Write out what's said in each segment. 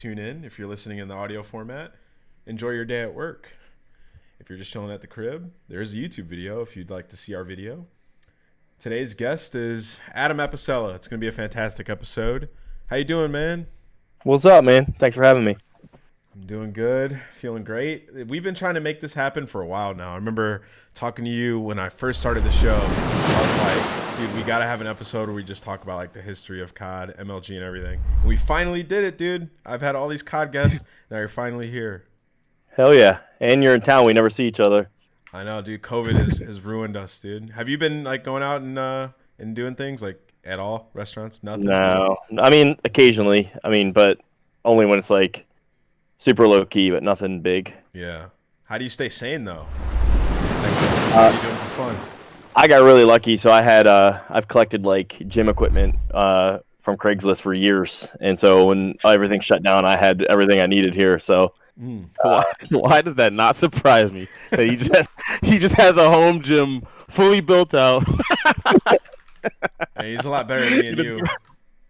tune in. If you're listening in the audio format, enjoy your day at work. If you're just chilling at the crib, there's a YouTube video if you'd like to see our video. Today's guest is Adam Apicella. It's going to be a fantastic episode. How you doing, man? What's up, man? Thanks for having me. I'm doing good, feeling great. We've been trying to make this happen for a while now. I remember talking to you when I first started the show. I was like, dude, we got to have an episode where we just talk about like the history of COD, MLG, and everything. And we finally did it, dude. I've had all these COD guests. Now you're finally here. Hell yeah. And you're in town. We never see each other. I know, dude. COVID has ruined us, dude. Have you been like going out and doing things like at all? Restaurants? Nothing? No. I mean, occasionally. But only when it's like super low key, but nothing big. Yeah. How do you stay sane though? Like, what are you doing for fun? I got really lucky. So I've collected like gym equipment from Craigslist for years. And so when everything shut down, I had everything I needed here. So Why does that not surprise me? That he just has a home gym fully built out. Hey, he's a lot better than me and you.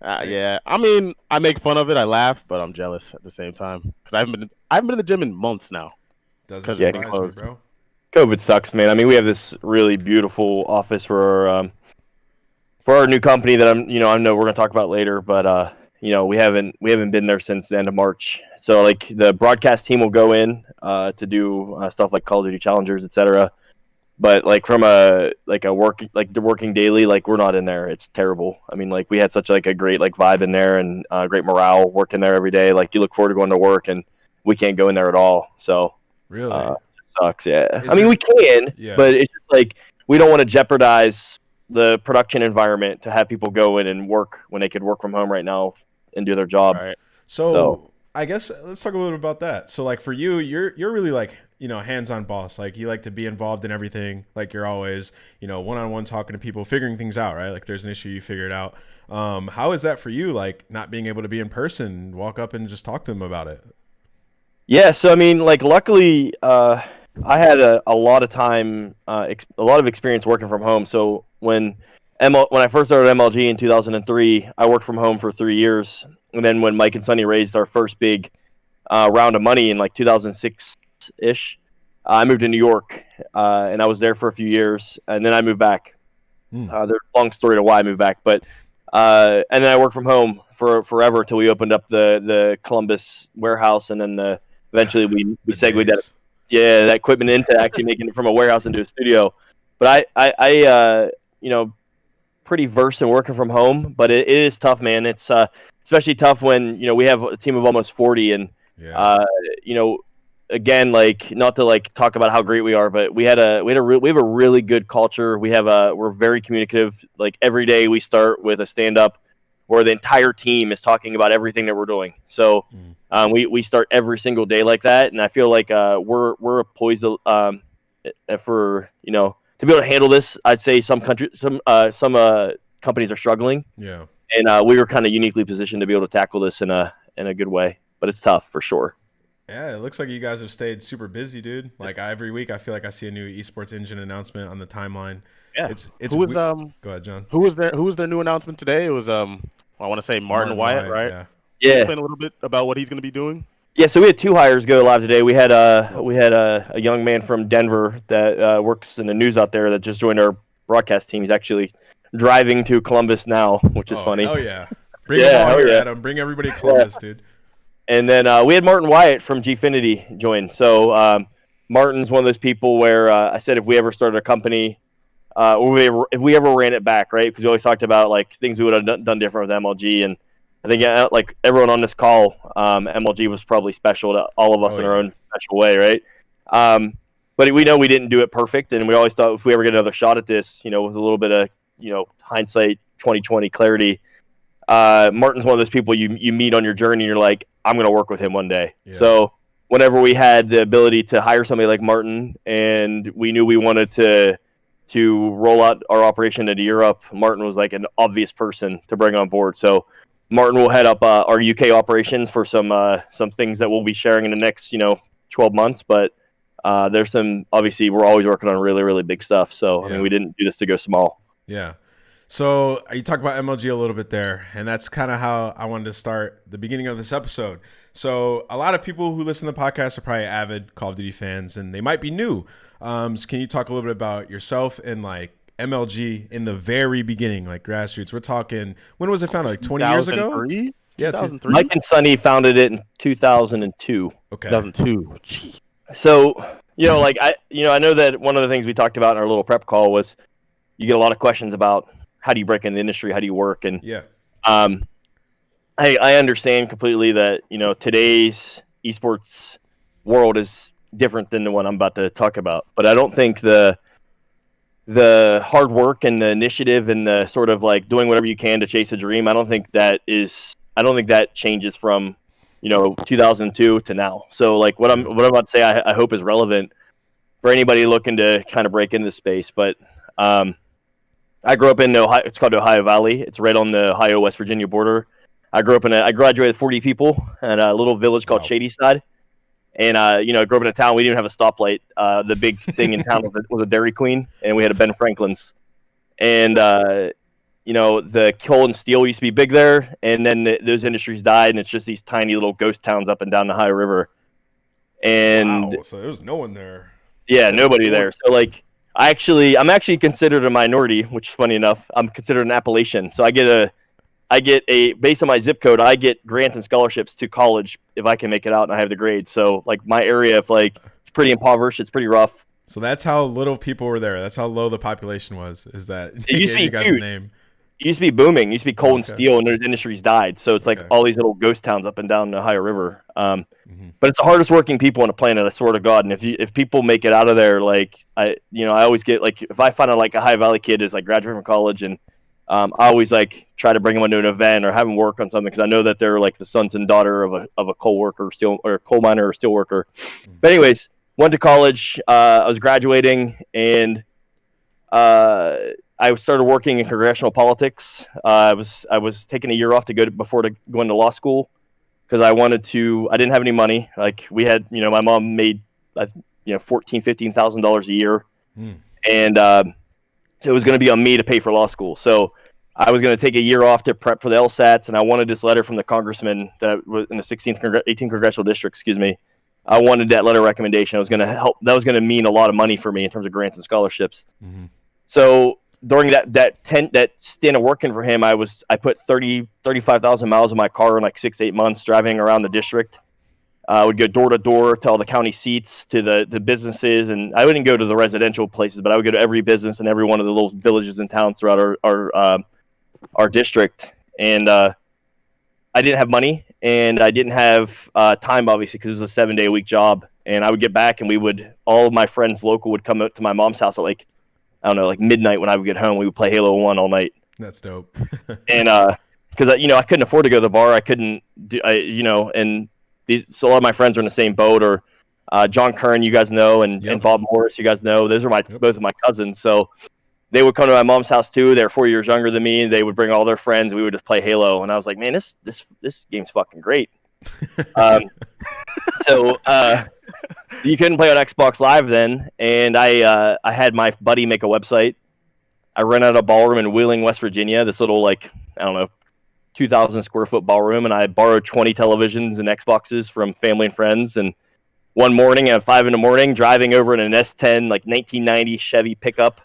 Yeah, I mean, I make fun of it, I laugh, but I'm jealous at the same time because I haven't been in the gym in months now. Doesn't 'Cause surprise it's me, closed. bro. COVID sucks, man. I mean, we have this really beautiful office for our new company that I know we're gonna talk about later, but we haven't been there since the end of March. So like the broadcast team will go in to do stuff like Call of Duty Challengers, etc. But like from the working daily, like we're not in there. It's terrible. I mean, like we had such like a great like vibe in there and great morale working there every day. Like you look forward to going to work, and we can't go in there at all. So Really? it sucks. Yeah, Is we it- can, Yeah. but it's just like we don't want to jeopardize the production environment to have people go in and work when they could work from home right now and do their job. Right. So I guess let's talk a little bit about that. So like for you, you're really like, hands-on boss. Like you like to be involved in everything. Like you're always, one-on-one talking to people, figuring things out, right? Like there's an issue, you figure it out. How is that for you? Like not being able to be in person, walk up and just talk to them about it. Yeah, so I mean, like, luckily, I had a lot of time, a lot of experience working from home. So when I first started MLG in 2003, I worked from home for 3 years, and then when Mike and Sonny raised our first big round of money in like 2006 ish, I moved to New York, and I was there for a few years, and then I moved back. There's a long story to why I moved back, but and then I worked from home for forever till we opened up the Columbus warehouse, and then eventually we segued that that equipment into actually making it from a warehouse into a studio. But I pretty versed in working from home, but it is tough, man. It's especially tough when we have a team of almost 40, and Yeah. again, like not to like talk about how great we are, but we have a really good culture. We're very communicative. Like every day we start with a stand up where the entire team is talking about everything that we're doing. So we start every single day like that, and I feel like we're poised for to be able to handle this. I'd say some companies are struggling, Yeah. and we were kind of uniquely positioned to be able to tackle this in a good way. But it's tough for sure. Yeah, it looks like you guys have stayed super busy, dude. Like every week I feel like I see a new Esports Engine announcement on the timeline. Yeah. It's Who was Go ahead, John. Who was their new announcement today? It was I want to say Martin Wyatt, right? Yeah. Yeah. Explain a little bit about what he's going to be doing. Yeah, so we had 2 hires go live today. We had a young man from Denver that works in the news out there that just joined our broadcast team. He's actually driving to Columbus now, which is funny. Oh yeah. Bring them all here, yeah. Adam. Bring everybody to Columbus, dude. And then we had Martin Wyatt from Gfinity join. So Martin's one of those people where I said if we ever started a company, or if we ever ran it back, right? Because we always talked about like things we would have done different with MLG, and I think like everyone on this call, MLG was probably special to all of us in our own special way, right? But we know we didn't do it perfect, and we always thought if we ever get another shot at this, with a little bit of hindsight, 2020 clarity. Martin's one of those people you meet on your journey, and you're like, I'm going to work with him one day. Yeah. So whenever we had the ability to hire somebody like Martin, and we knew we wanted to roll out our operation into Europe, Martin was like an obvious person to bring on board. So Martin will head up our UK operations for some things that we'll be sharing in the next 12 months. But obviously we're always working on really, really big stuff. So I mean, we didn't do this to go small. Yeah. So you talked about MLG a little bit there, and that's kind of how I wanted to start the beginning of this episode. So a lot of people who listen to the podcast are probably avid Call of Duty fans, and they might be new. So can you talk a little bit about yourself and like MLG in the very beginning, like grassroots? We're talking, when was it founded? Like 20 years ago? 2003? Yeah, 2003? Mike and Sonny founded it in 2002. Okay. 2002. Gee. So, like I know that one of the things we talked about in our little prep call was you get a lot of questions about how do you break in the industry, how do you work, and Yeah. I understand completely that today's esports world is different than the one I'm about to talk about, but I don't think the hard work and the initiative and the sort of like doing whatever you can to chase a dream, I don't think that changes from 2002 to now. So like what I'm about to say, I hope is relevant for anybody looking to kind of break into the space. But I grew up in Ohio. It's called Ohio Valley. It's right on the Ohio-West Virginia border. I graduated with 40 people in a little village called Shadyside. And, I grew up in a town. We didn't have a stoplight. The big thing in town was a Dairy Queen, and we had a Ben Franklin's. And, the coal and steel used to be big there, and then those industries died, and it's just these tiny little ghost towns up and down the Ohio River. And wow, so there was no one there. yeah, nobody there. So, like, I'm actually considered a minority, which is funny enough. I'm considered an Appalachian. So I get based on my zip code, I get grants and scholarships to college if I can make it out and I have the grades. So like my area, it's pretty impoverished, it's pretty rough. So that's how little people were there. That's how low the population was. Is that it used to be you guys huge. A name? It used to be booming. It used to be coal and steel, and those industries died. So it's like all these little ghost towns up and down the Ohio River. But it's the hardest working people on the planet, I swear to God. And if people make it out of there, like I always get like if I find out like a High Valley kid is like graduating from college and I always like try to bring them into an event or have them work on something because I know that they're like the sons and daughter of a coal worker, or coal miner or steel worker. But anyways, went to college. I was graduating and I started working in congressional politics. I was taking a year off before going to law school because I didn't have any money. Like we had, my mom made $14,000-$15,000 a year, and so it was going to be on me to pay for law school. So I was going to take a year off to prep for the LSATs, and I wanted this letter from the congressman that was in the 18th congressional district. Excuse me. I wanted that letter recommendation. It was going to help. That was going to mean a lot of money for me in terms of grants and scholarships. So during that stint of working for him, I put 35,000 miles of my car in like 6 to 8 months driving around the district. I would go door to door to all the county seats, to the businesses, and I wouldn't go to the residential places, but I would go to every business and every one of the little villages and towns throughout our district. And I didn't have money, and I didn't have time, obviously, because it was a 7-day-a-week job. And I would get back, and all of my friends local would come up to my mom's house at like, I don't know, like midnight when I would get home. We would play Halo 1 all night. That's dope. And because I couldn't afford to go to the bar, I couldn't do, and so a lot of my friends are in the same boat, or John Kern, you guys know, and Bob Morris, you guys know. Those are both of my cousins. So they would come to my mom's house too. They're 4 years younger than me. They would bring all their friends. We would just play Halo, and I was like, man, this game's fucking great. So you couldn't play on Xbox Live then, and I had my buddy make a website. I rented a ballroom in Wheeling, West Virginia. This little 2,000 square foot ballroom, and I borrowed 20 televisions and Xboxes from family and friends. And one morning at 5 a.m, driving over in an S10 like 1990 Chevy pickup,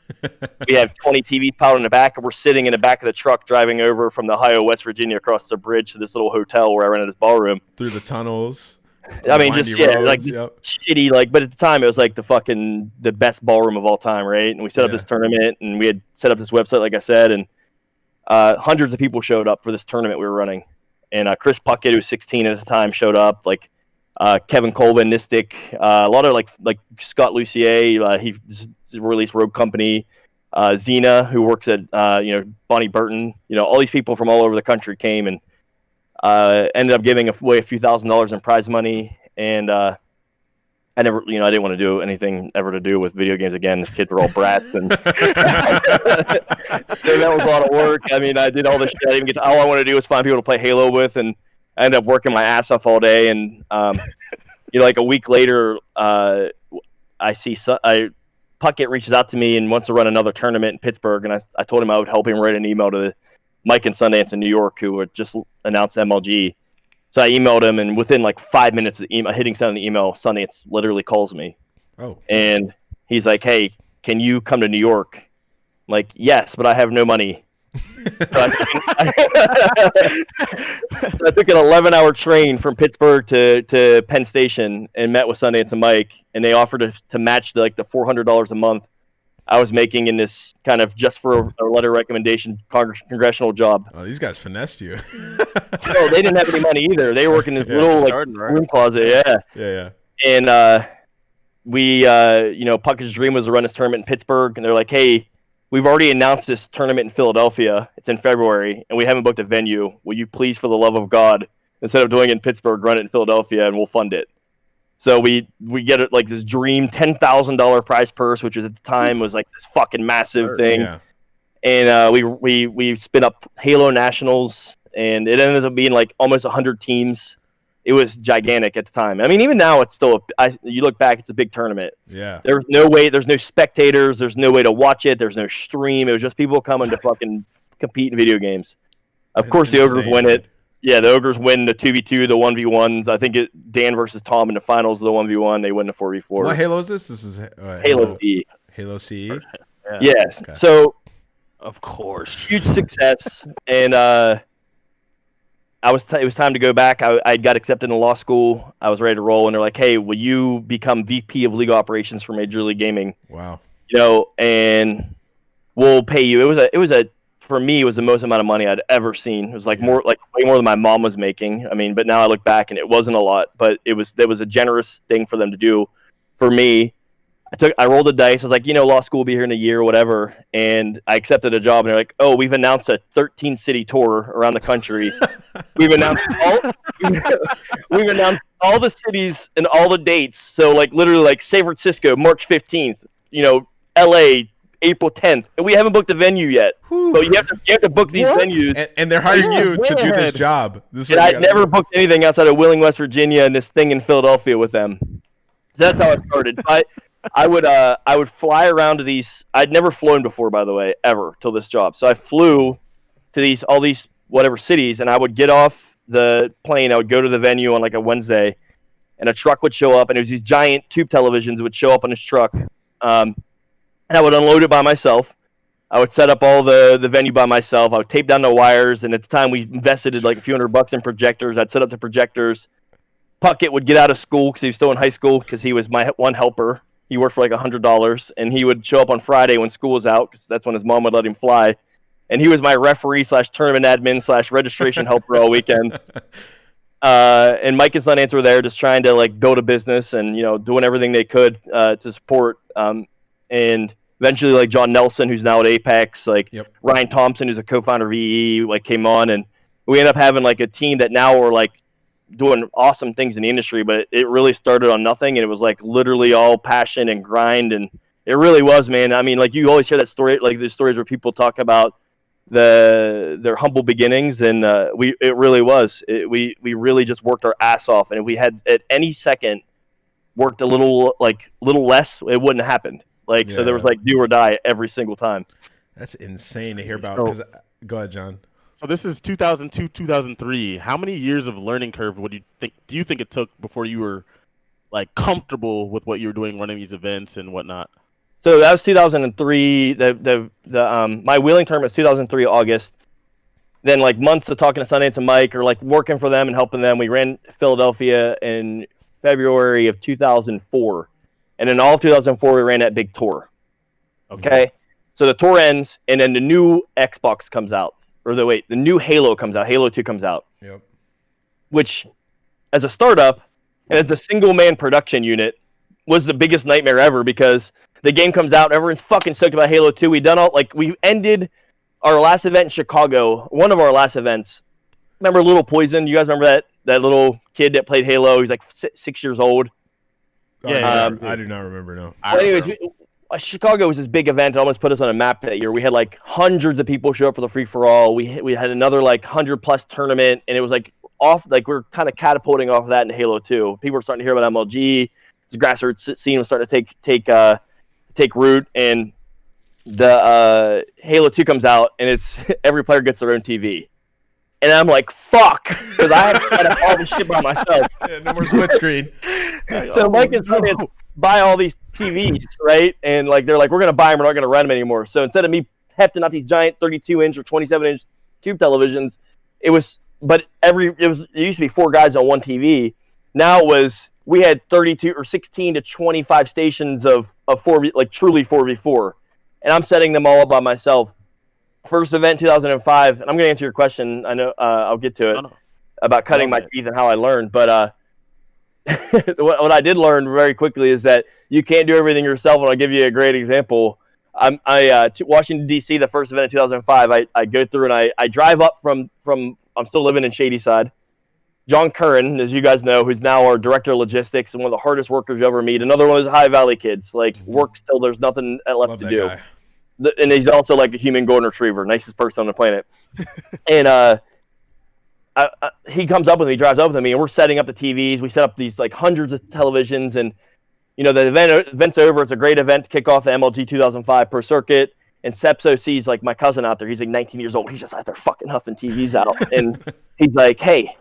we have 20 TVs piled in the back, and we're sitting in the back of the truck driving over from the Ohio, West Virginia, across the bridge to this little hotel where I rented this ballroom through the tunnels. I mean, just shitty. Like, but at the time, it was like the best ballroom of all time, right? And we set up this tournament, and we had set up this website, like I said, and hundreds of people showed up for this tournament we were running. And Chris Puckett, who was 16 at the time, showed up. Like Kevin Colvin, Nistic, a lot of like Scott Lucier. He released Rogue Company. Xena, who works at Bonnie Burton. All these people from all over the country came and ended up giving away a few $1,000s in prize money. And I never, I didn't want to do anything ever to do with video games again. These kids were all brats, and so that was a lot of work. I mean, I did all this shit. I didn't all I wanted to do was find people to play Halo with, and I ended up working my ass off all day. And like a week later, Puckett reaches out to me and wants to run another tournament in Pittsburgh, and I told him I would help him write an email to Mike and Sundance in New York, who had just announced MLG. So I emailed him, and within like 5 minutes of hitting send on the email, Sundance literally calls me. Oh. And he's like, "Hey, can you come to New York?" I'm like, "Yes, but I have no money." So I took an 11-hour train from Pittsburgh to Penn Station and met with Sundance and Mike, and they offered to match the $400 a month I was making in this kind of just for a letter recommendation congressional job. Oh, these guys finessed you. No, they didn't have any money either. They were working in this little room closet. Yeah. Yeah. And Puckett's dream was to run this tournament in Pittsburgh, and they're like, "Hey, we've already announced this tournament in Philadelphia. It's in February, and we haven't booked a venue. Will you please, for the love of God, instead of doing it in Pittsburgh, run it in Philadelphia, and we'll fund it?" So we get it like this dream $10,000 prize purse, which was at the time was like this fucking massive thing. Yeah. And we spin up Halo Nationals, and it ended up being like almost 100 teams. It was gigantic at the time. I mean, even now it's still you look back, it's a big tournament. Yeah. There's no spectators, there's no way to watch it, there's no stream. It was just people coming to fucking compete in video games. Of course, the Ogres win it. Yeah, the Ogres win the 2v2, the 1v1s. I think Dan versus Tom in the finals of the 1v1. They win the 4v4. What Halo is this? This is Halo CE. Halo CE? Yeah. Yes. Okay. So, of course, huge success. And it was time to go back. I got accepted in law school. I was ready to roll. And they're like, "Hey, will you become VP of legal operations for Major League Gaming?" Wow. And we'll pay you. For me, it was the most amount of money I'd ever seen. It was way more than my mom was making. I mean, but now I look back and it wasn't a lot, but there was a generous thing for them to do for me. I rolled the dice. I was like, law school will be here in a year or whatever. And I accepted a job and they're like, "Oh, we've announced a 13-city tour around the country. We've announced all the cities and all the dates. So literally San Francisco, March 15th, LA, April 10th, and we haven't booked a venue yet. So you have to book these venues, and they're hiring you to do this job. I never booked anything outside of Wheeling, West Virginia, and this thing in Philadelphia with them. So that's how it started. I would fly around to these. I'd never flown before, by the way, ever till this job. So I flew to all these whatever cities, and I would get off the plane. I would go to the venue on a Wednesday, and a truck would show up, and it was these giant tube televisions that would show up on this truck. And I would unload it by myself. I would set up all the venue by myself. I would tape down the wires. And at the time, we invested a few $100 in projectors. I'd set up the projectors. Puckett would get out of school because he was still in high school because he was my one helper. He worked for $100. And he would show up on Friday when school was out because that's when his mom would let him fly. And he was my referee / tournament admin / registration helper all weekend. And Mike and Sundance were there just trying to build a business and, doing everything they could to support. And eventually, John Nelson, who's now at Apex, Ryan Thompson, who's a co-founder of EE, came on, and we ended up having a team that now are doing awesome things in the industry. But it really started on nothing, and it was literally all passion and grind, and it really was, man. I mean, you always hear that story, the stories where people talk about their humble beginnings, and it really was. We really just worked our ass off, and if we had at any second worked a little less, it wouldn't have happened. So there was do or die every single time. That's insane to hear about. Go ahead, John. So this is 2002, 2003. How many years of learning curve do you think it took before you were comfortable with what you were doing, running these events and whatnot? So that was 2003. My Wheeling tournament was 2003 August. Then months of talking to Sundance and Mike or working for them and helping them. We ran Philadelphia in February of 2004. And in all of 2004, we ran that big tour. Okay? So the tour ends, and then the new Xbox comes out. The new Halo comes out. Halo 2 comes out. Yep. Which, as a startup, and as a single-man production unit, was the biggest nightmare ever because the game comes out, everyone's fucking stoked about Halo 2. We ended our last event in Chicago, one of our last events. Remember Little Poison? You guys remember that little kid that played Halo? He's 6 years old. Yeah, I do not remember, no. But anyways, Chicago was this big event. It almost put us on a map that year. We had hundreds of people show up for the free-for-all. We had another 100-plus tournament, and it was we were kind of catapulting off of that in Halo 2. People were starting to hear about MLG. The grassroots scene was starting to take root, and the Halo 2 comes out, and it's every player gets their own TV. And I'm like, fuck, because I have to set up all this shit by myself. Yeah, no more split screen. So Mike and Sonny buy all these TVs, right? And like they're like, we're gonna buy them, we're not gonna rent them anymore. So instead of me hefting out these giant 32-inch or 27-inch tube televisions, it used to be 4 guys on one TV. Now we had 32 or 16 to 25 stations of 4v, like truly 4v4, and I'm setting them all up by myself. First event 2005, and I'm gonna answer your question. I know I'll get to it about cutting my teeth and how I learned, but what I did learn very quickly is that you can't do everything yourself. And I'll give you a great example. Washington D.C. the first event in 2005. I go through and I drive up from I'm still living in Shadyside. John Curran, as you guys know, who's now our director of logistics and one of the hardest workers you ever meet. Another one of those High Valley kids, like works till there's nothing left to do. And he's also like a human golden retriever, nicest person on the planet. And he comes up with me, drives up with me, and we're setting up the TVs. We set up these like hundreds of televisions, and the event's over. It's a great event to kick off the MLG 2005 Pro Circuit. And Sepso sees like my cousin out there. He's like 19 years old. He's just out there fucking huffing TVs out, and he's like, "Hey,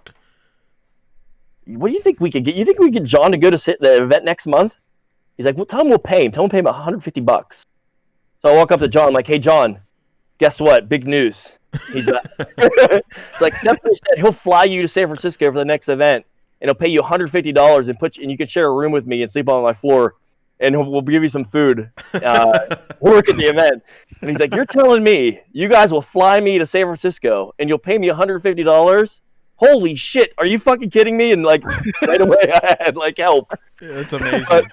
what do you think we could get? You think we could get John to go to the event next month?" He's like, "Well, tell him we'll pay him. Tell him we'll pay him $150." So I walk up to John, I'm like, "Hey, John, guess what? Big news." He's like, it's like Sepso said he'll fly you to San Francisco for the next event, and he'll pay you $150 and you can share a room with me and sleep on my floor, and we'll give you some food. Work at the event. And he's like, "You're telling me you guys will fly me to San Francisco and you'll pay me $150? Holy shit, are you fucking kidding me?" And like right away I had like help. Yeah, that's amazing. But,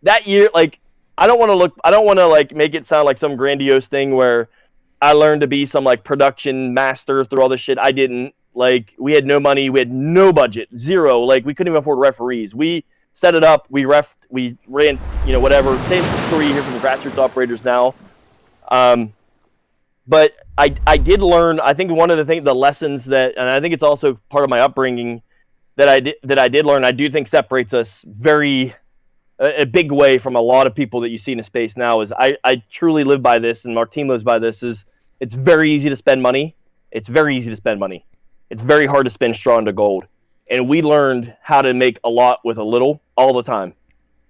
that year, like, I don't want to like make it sound like some grandiose thing where I learned to be some like production master through all this shit. I didn't. Like, we had no money, we had no budget, zero. Like, we couldn't even afford referees. We set it up, we ran, whatever. Same story here from the grassroots operators now. But I did learn. I think one of the lessons that, and I think it's also part of my upbringing that I did learn. I do think separates us a big way from a lot of people that you see in the space now. Is I truly live by this, and our team lives by this. Is it's very easy to spend money. It's very easy to spend money. It's very hard to spend straw into gold. And we learned how to make a lot with a little all the time.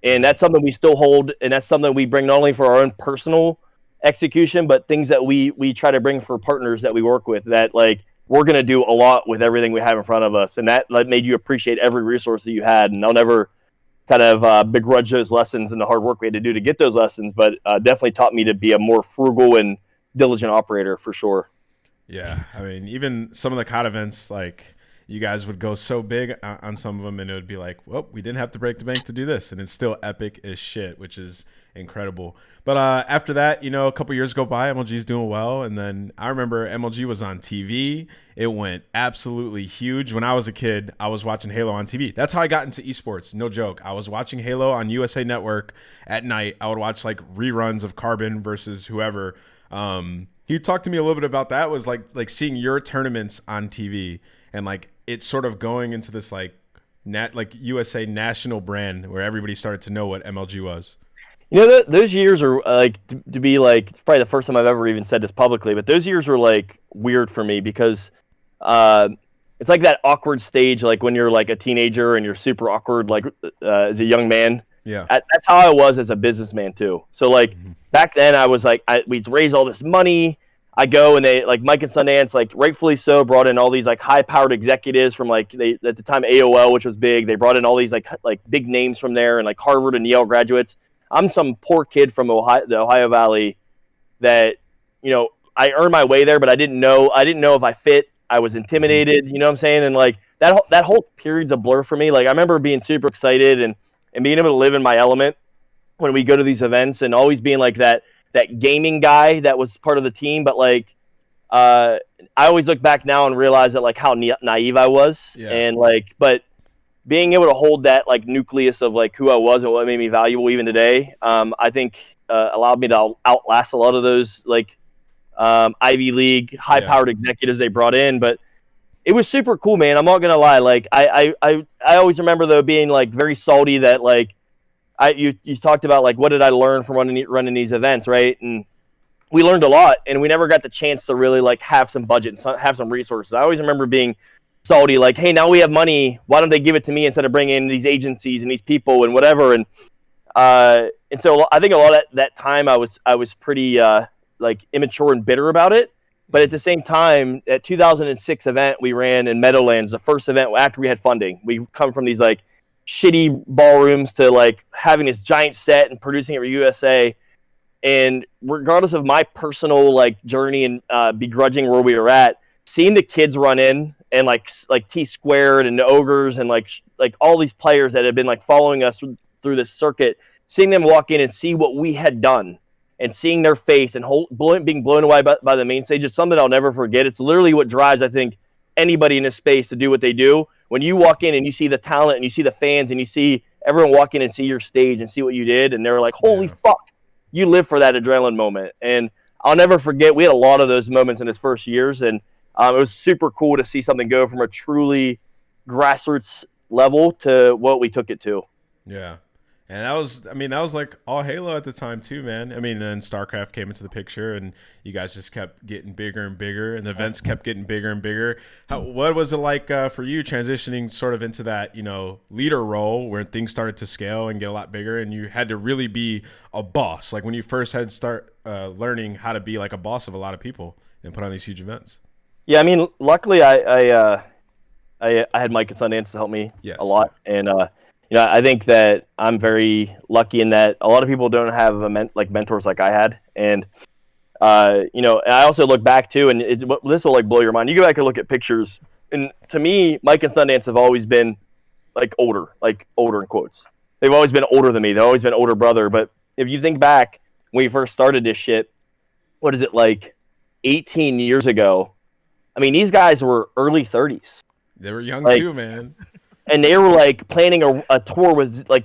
And that's something we still hold, and that's something we bring not only for our own personal execution, but things that we try to bring for partners that we work with, that like we're going to do a lot with everything we have in front of us. And that like, made you appreciate every resource that you had. And I'll never kind of begrudge those lessons and the hard work we had to do to get those lessons, but definitely taught me to be a more frugal and diligent operator for sure. Yeah, I mean, even some of the COD events, like, you guys would go so big on some of them, and it would be like, well, we didn't have to break the bank to do this, and it's still epic as shit, which is incredible. But after that, a couple years go by, MLG's doing well, and then I remember MLG was on TV. It went absolutely huge. When I was a kid, I was watching Halo on TV. That's how I got into esports, no joke. I was watching Halo on USA Network at night. I would watch, like, reruns of Carbon versus whoever. He talked to me a little bit about that, was like seeing your tournaments on TV and like it sort of going into this like USA national brand where everybody started to know what MLG was. Those years are like to be like, it's probably the first time I've ever even said this publicly, but those years were like weird for me because it's like that awkward stage, like when you're like a teenager and you're super awkward, like as a young man. Yeah, that's how I was as a businessman too. So like back then, I was like, we'd raise all this money. I go and they like Mike and Sundance, like rightfully so, brought in all these like high-powered executives from like at the time AOL, which was big. They brought in all these like big names from there and like Harvard and Yale graduates. I'm some poor kid from the Ohio Valley that I earned my way there, but I didn't know if I fit. I was intimidated. You know what I'm saying? And like that whole period's a blur for me. Like I remember being super excited and being able to live in my element when we go to these events and always being like that gaming guy that was part of the team. But like, I always look back now and realize that like how naive I was. Yeah. And like, but being able to hold that like nucleus of like who I was and what made me valuable even today, I think allowed me to outlast a lot of those like Ivy League high-powered executives they brought in. But it was super cool, man. I'm not gonna lie. Like I always remember though being like very salty that like you talked about like what did I learn from running these events, right? And we learned a lot, and we never got the chance to really like have some budget and have some resources. I always remember being salty, like, hey, now we have money. Why don't they give it to me instead of bringing in these agencies and these people and whatever? And so I think a lot of that time I was pretty like immature and bitter about it. But at the same time, at 2006 event we ran in Meadowlands, the first event after we had funding. We come from these like shitty ballrooms to like having this giant set and producing it for USA. And regardless of my personal like journey and begrudging where we were at, seeing the kids run in and like T Squared and the Ogres and like all these players that had been like following us through this circuit, seeing them walk in and see what we had done and seeing their face and being blown away by the main stage is something I'll never forget. It's literally what drives, I think, anybody in this space to do what they do. When you walk in and you see the talent and you see the fans and you see everyone walk in and see your stage and see what you did, and they're like, holy fuck. You live for that adrenaline moment. And I'll never forget, we had a lot of those moments in his first years, and it was super cool to see something go from a truly grassroots level to what we took it to. Yeah. And that was like all Halo at the time too, man. I mean, then StarCraft came into the picture and you guys just kept getting bigger and bigger and the events kept getting bigger and bigger. What was it like for you transitioning sort of into that, leader role where things started to scale and get a lot bigger and you had to really be a boss? Like when you first had to start learning how to be like a boss of a lot of people and put on these huge events. Yeah, I mean, luckily I had Mike and Sundance to help me a lot. And, I think that I'm very lucky in that a lot of people don't have mentors like I had. And, and I also look back too, and this will like blow your mind. You go back and look at pictures. And to me, Mike and Sundance have always been like older in quotes. They've always been older than me. They've always been older brother. But if you think back when we first started this shit, what is it, like 18 years ago? I mean, these guys were early 30s. They were young too, man. And they were like planning a tour with like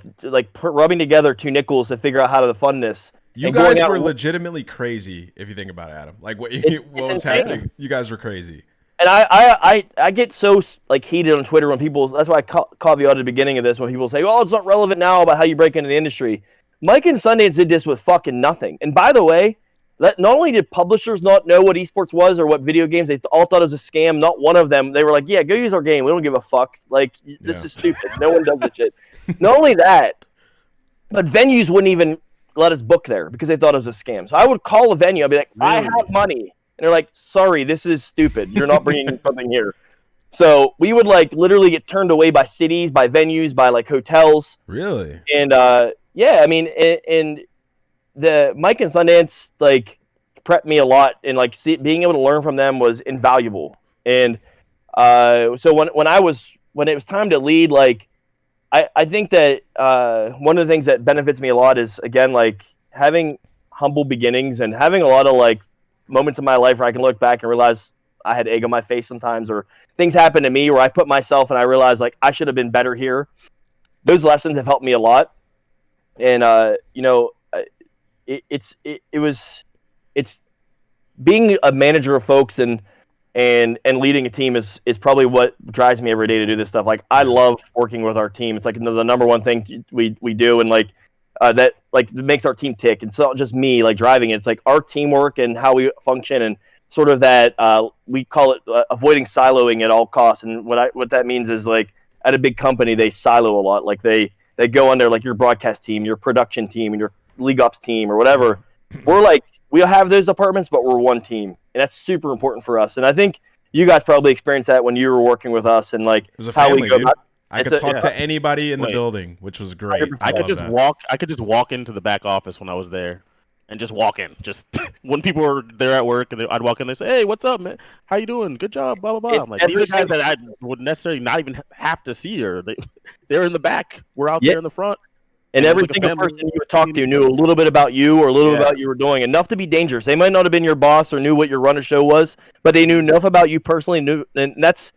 rubbing together two nickels to figure out how to fund this. You guys were legitimately crazy if you think about it, Adam. Like what was happening? You guys were crazy. And I get so like heated on Twitter when people. That's why I called you out at the beginning of this when people say, "Oh, it's not relevant now about how you break into the industry." Mike and Sundance did this with fucking nothing. And by the way, not only did publishers not know what esports was or what video games, they all thought it was a scam. Not one of them. They were like, yeah, go use our game. We don't give a fuck. Like, this is stupid. No one does this shit. Not only that, but venues wouldn't even let us book there because they thought it was a scam. So I would call a venue. I'd be like, I have money. And they're like, sorry, this is stupid. You're not bringing something here. So we would like literally get turned away by cities, by venues, by like hotels. Really? And yeah, I mean, and the Mike and Sundance like prepped me a lot, and like being able to learn from them was invaluable. And so when it was time to lead, like I think that one of the things that benefits me a lot is again like having humble beginnings and having a lot of like moments in my life where I can look back and realize I had egg on my face sometimes, or things happen to me where I put myself and I realize like I should have been better here. Those lessons have helped me a lot. And it's being a manager of folks and leading a team is probably what drives me every day to do this stuff. Like I love working with our team. It's like the number one thing we do, and like that like makes our team tick. It's not just me like driving it. It's like our teamwork and how we function, and sort of that we call it avoiding siloing at all costs. And what that means is like at a big company they silo a lot. Like they go under like your broadcast team, your production team, and your league ops team or whatever. We're like, we'll have those departments, but we're one team, and that's super important for us. And I think you guys probably experienced that when you were working with us, and like it was a family, how we go. Dude. I could talk to anybody in the building, which was great. I could just walk into the back office when I was there, and just walk in. Just when people were there at work, and I'd walk in, they say, "Hey, what's up, man? How you doing? Good job." Blah blah blah. I'm like, these are guys that I would necessarily not even have to see, or they're in the back. We're out there in the front. And every single person you would talk to knew a little bit about you or a little bit about what you were doing, enough to be dangerous. They might not have been your boss or knew what your run of show was, but they knew enough about you personally. And that's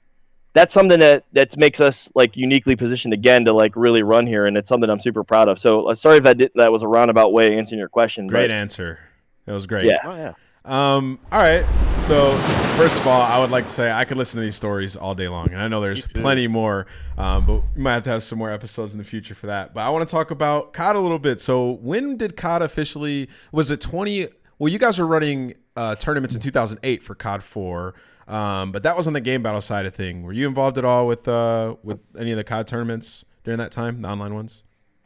something that makes us like uniquely positioned again to like really run here, and it's something I'm super proud of. So sorry if that was a roundabout way of answering your question. Great answer. That was great. Yeah. Oh, yeah. All right. So, first of all, I would like to say I could listen to these stories all day long, and I know there's plenty more, but we might have to have some more episodes in the future for that. But I want to talk about COD a little bit. So, when did COD officially? Was it 20? Well, you guys were running tournaments in 2008 for COD 4, but that was on the game battle side of thing. Were you involved at all with any of the COD tournaments during that time, the online ones?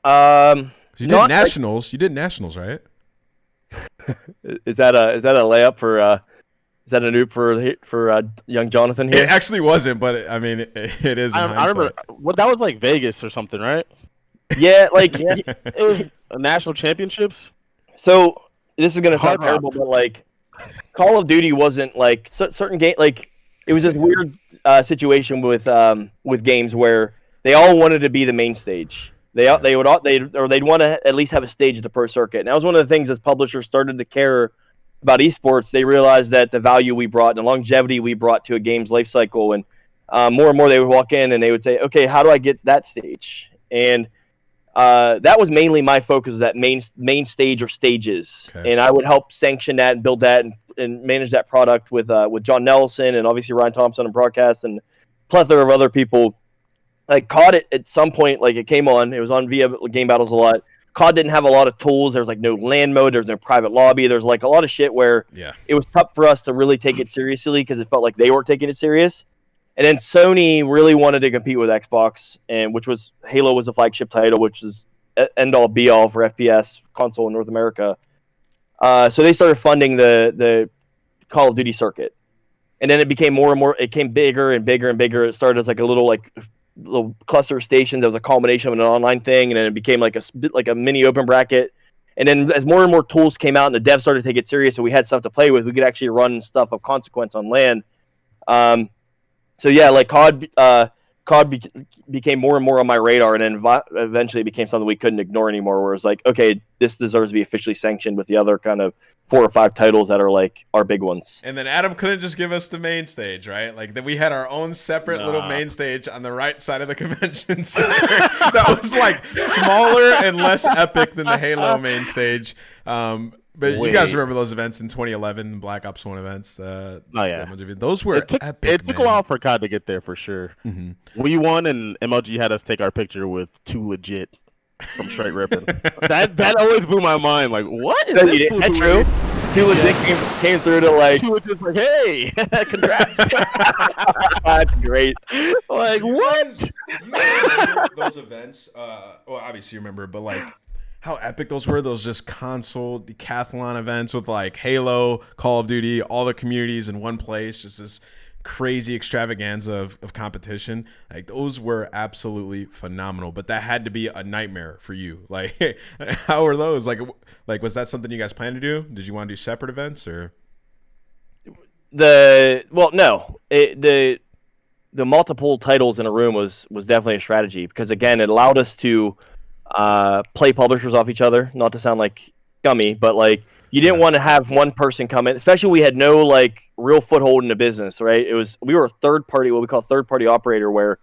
You did nationals. You did nationals, right? Is that a layup for? Is that a noob for young Jonathan here? It actually wasn't, but I mean, it is. I remember. Well, that was like Vegas or something, right? Yeah, it was national championships. So this is gonna sound terrible, but like Call of Duty wasn't like certain game. Like it was this weird situation with games where they all wanted to be the main stage. They'd want to at least have a stage at the pro circuit. And that was one of the things as publishers started to care about esports. They realized that the value we brought and the longevity we brought to a game's life cycle, and more and more they would walk in and they would say, okay, how do I get that stage? And that was mainly my focus, that main stage or stages. Okay. And I would help sanction that and build that and manage that product with John Nelson and obviously Ryan Thompson on broadcast and plethora of other people. Like COD at some point, like it came on, it was on via game battles a lot. COD didn't have a lot of tools. There was like no LAN mode. There was no private lobby. There's like a lot of shit where it was tough for us to really take it seriously because it felt like they weren't taking it serious. And then Sony really wanted to compete with Xbox, and which was Halo was a flagship title, which is end all be all for FPS console in North America. So they started funding the Call of Duty circuit, and then it became more and more. It came bigger and bigger and bigger. It started as like a little cluster of stations. That was a culmination of an online thing, and then it became like a mini open bracket. And then as more and more tools came out and the devs started to take it serious, and we had stuff to play with, we could actually run stuff of consequence on LAN. So yeah, like COD became more and more on my radar, and then eventually it became something we couldn't ignore anymore. Where it's like, okay, this deserves to be officially sanctioned with the other kind of 4 or 5 titles that are like our big ones. And then Adam couldn't just give us the main stage, right? Like that we had our own separate little main stage on the right side of the convention center that was like smaller and less epic than the Halo main stage. But you guys remember those events in 2011, Black Ops 1 events? Those were epic. It took a while for COD to get there for sure. Mm-hmm. We won, and MLG had us take our picture with Too Legit from Straight Rippin'. that always blew my mind. Like, what is this? That's true. Too Legit came through to like. Too Legit's like, hey, congrats. That's great. Like, what? Do you remember those events? Well, obviously you remember, but like. How epic those were, those just console decathlon events with like Halo, Call of Duty, all the communities in one place, just this crazy extravaganza of competition. Like those were absolutely phenomenal, but that had to be a nightmare for you. Like how were those? Like was that something you guys plan to do? Did you want to do separate events or? The multiple titles in a room was definitely a strategy because again, it allowed us to play publishers off each other, not to sound like scummy, but like you didn't want to have one person come in, especially we had no like real foothold in the business, right? We were a third party, what we call third party operator, where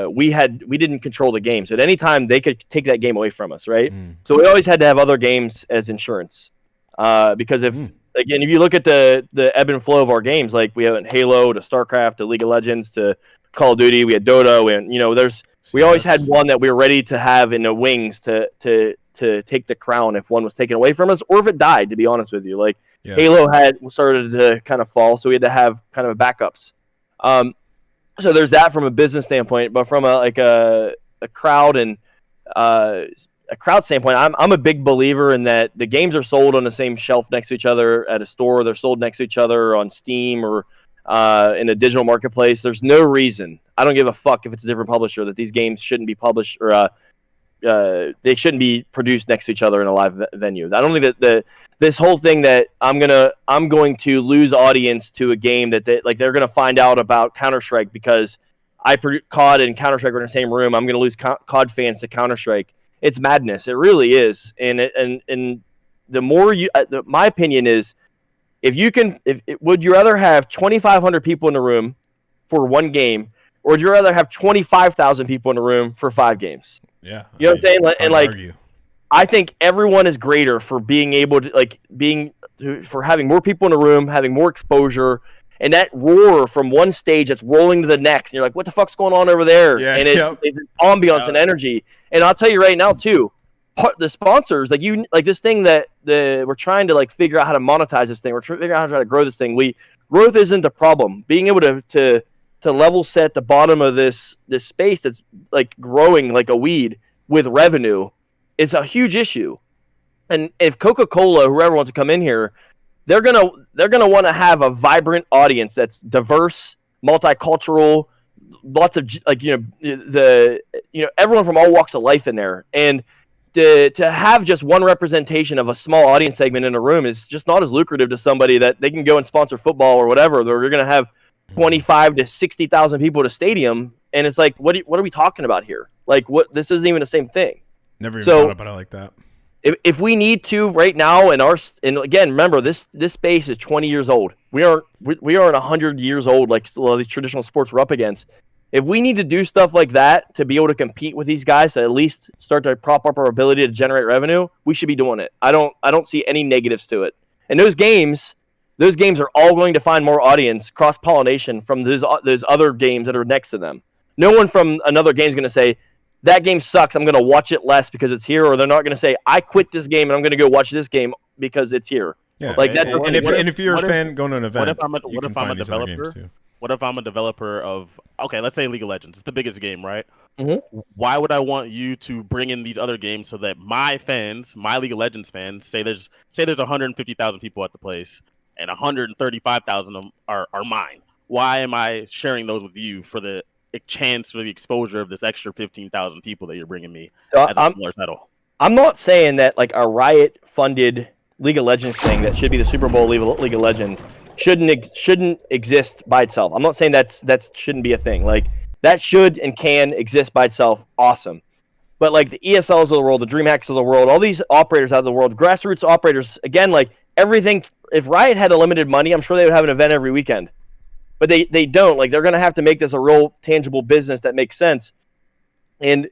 we didn't control the game. So at any time they could take that game away from us, right? So we always had to have other games as insurance. Because if you look at the ebb and flow of our games, like we have Halo to StarCraft to League of Legends to Call of Duty, we had Dota, and we always had one that we were ready to have in the wings to take the crown if one was taken away from us, or if it died, to be honest with you. Like Halo had started to kind of fall, so we had to have kind of backups. So there's that from a business standpoint, but from a crowd and a crowd standpoint, I'm a big believer in that the games are sold on the same shelf next to each other at a store. They're sold next to each other on Steam or in a digital marketplace. There's no reason, I don't give a fuck if it's a different publisher, that these games shouldn't be published or they shouldn't be produced next to each other in a live venue. I don't think that this whole thing that I'm going to lose audience to a game that they're going to find out about Counter-Strike because I produce COD and Counter-Strike are in the same room. I'm going to lose COD fans to Counter-Strike. It's madness. It really is. And the more my opinion is, would you rather have 2,500 people in the room for one game, or would you rather have 25,000 people in the room for 5 games? Yeah, you know what I'm saying? And like, argue. I think everyone is greater for being able to being for having more people in a room, having more exposure, and that roar from one stage that's rolling to the next, and you're like, what the fuck's going on over there? Yeah, and yep. it's ambiance and energy. And I'll tell you right now too, the sponsors, like this thing that we're trying to like figure out how to monetize this thing. We're trying to figure out how to try to grow this thing. Growth isn't the problem. Being able to level set the bottom of this space that's like growing like a weed with revenue is a huge issue. And if Coca-Cola, whoever wants to come in here, they're gonna want to have a vibrant audience that's diverse, multicultural, lots of like everyone from all walks of life in there. And to have just one representation of a small audience segment in a room is just not as lucrative to somebody that they can go and sponsor football or whatever. They're going to have 25 to 60,000 people at a stadium, and it's like, what are we talking about here? Like, what? This isn't even the same thing. Never even thought about it like that. If we need to right now, and again, remember this space is 20 years old. We aren't 100 years old like a lot of these traditional sports we're up against. If we need to do stuff like that to be able to compete with these guys, to at least start to prop up our ability to generate revenue, we should be doing it. I don't see any negatives to it. And those games are all going to find more audience, cross-pollination from those other games that are next to them. No one from another game is going to say, that game sucks, I'm going to watch it less because it's here, or they're not going to say, I quit this game and I'm going to go watch this game because it's here. Yeah, like that. And if you're a fan going to an event, what if I'm a developer? What if I'm a developer of, okay, let's say League of Legends. It's the biggest game, right? Mm-hmm. Why would I want you to bring in these other games so that my fans, my League of Legends fans, say there's 150,000 people at the place and 135,000 of them are mine? Why am I sharing those with you for the chance for the exposure of this extra 15,000 people that you're bringing me as a smaller title? I'm not saying that like a Riot-funded League of Legends thing that should be the Super Bowl League of Legends shouldn't exist by itself. I'm not saying that shouldn't be a thing. Like that should and can exist by itself. Awesome. But like the ESLs of the world, the DreamHacks of the world, all these operators out of the world, grassroots operators, again, like everything. If Riot had unlimited money, I'm sure they would have an event every weekend. But they don't. Like they're going to have to make this a real tangible business that makes sense. And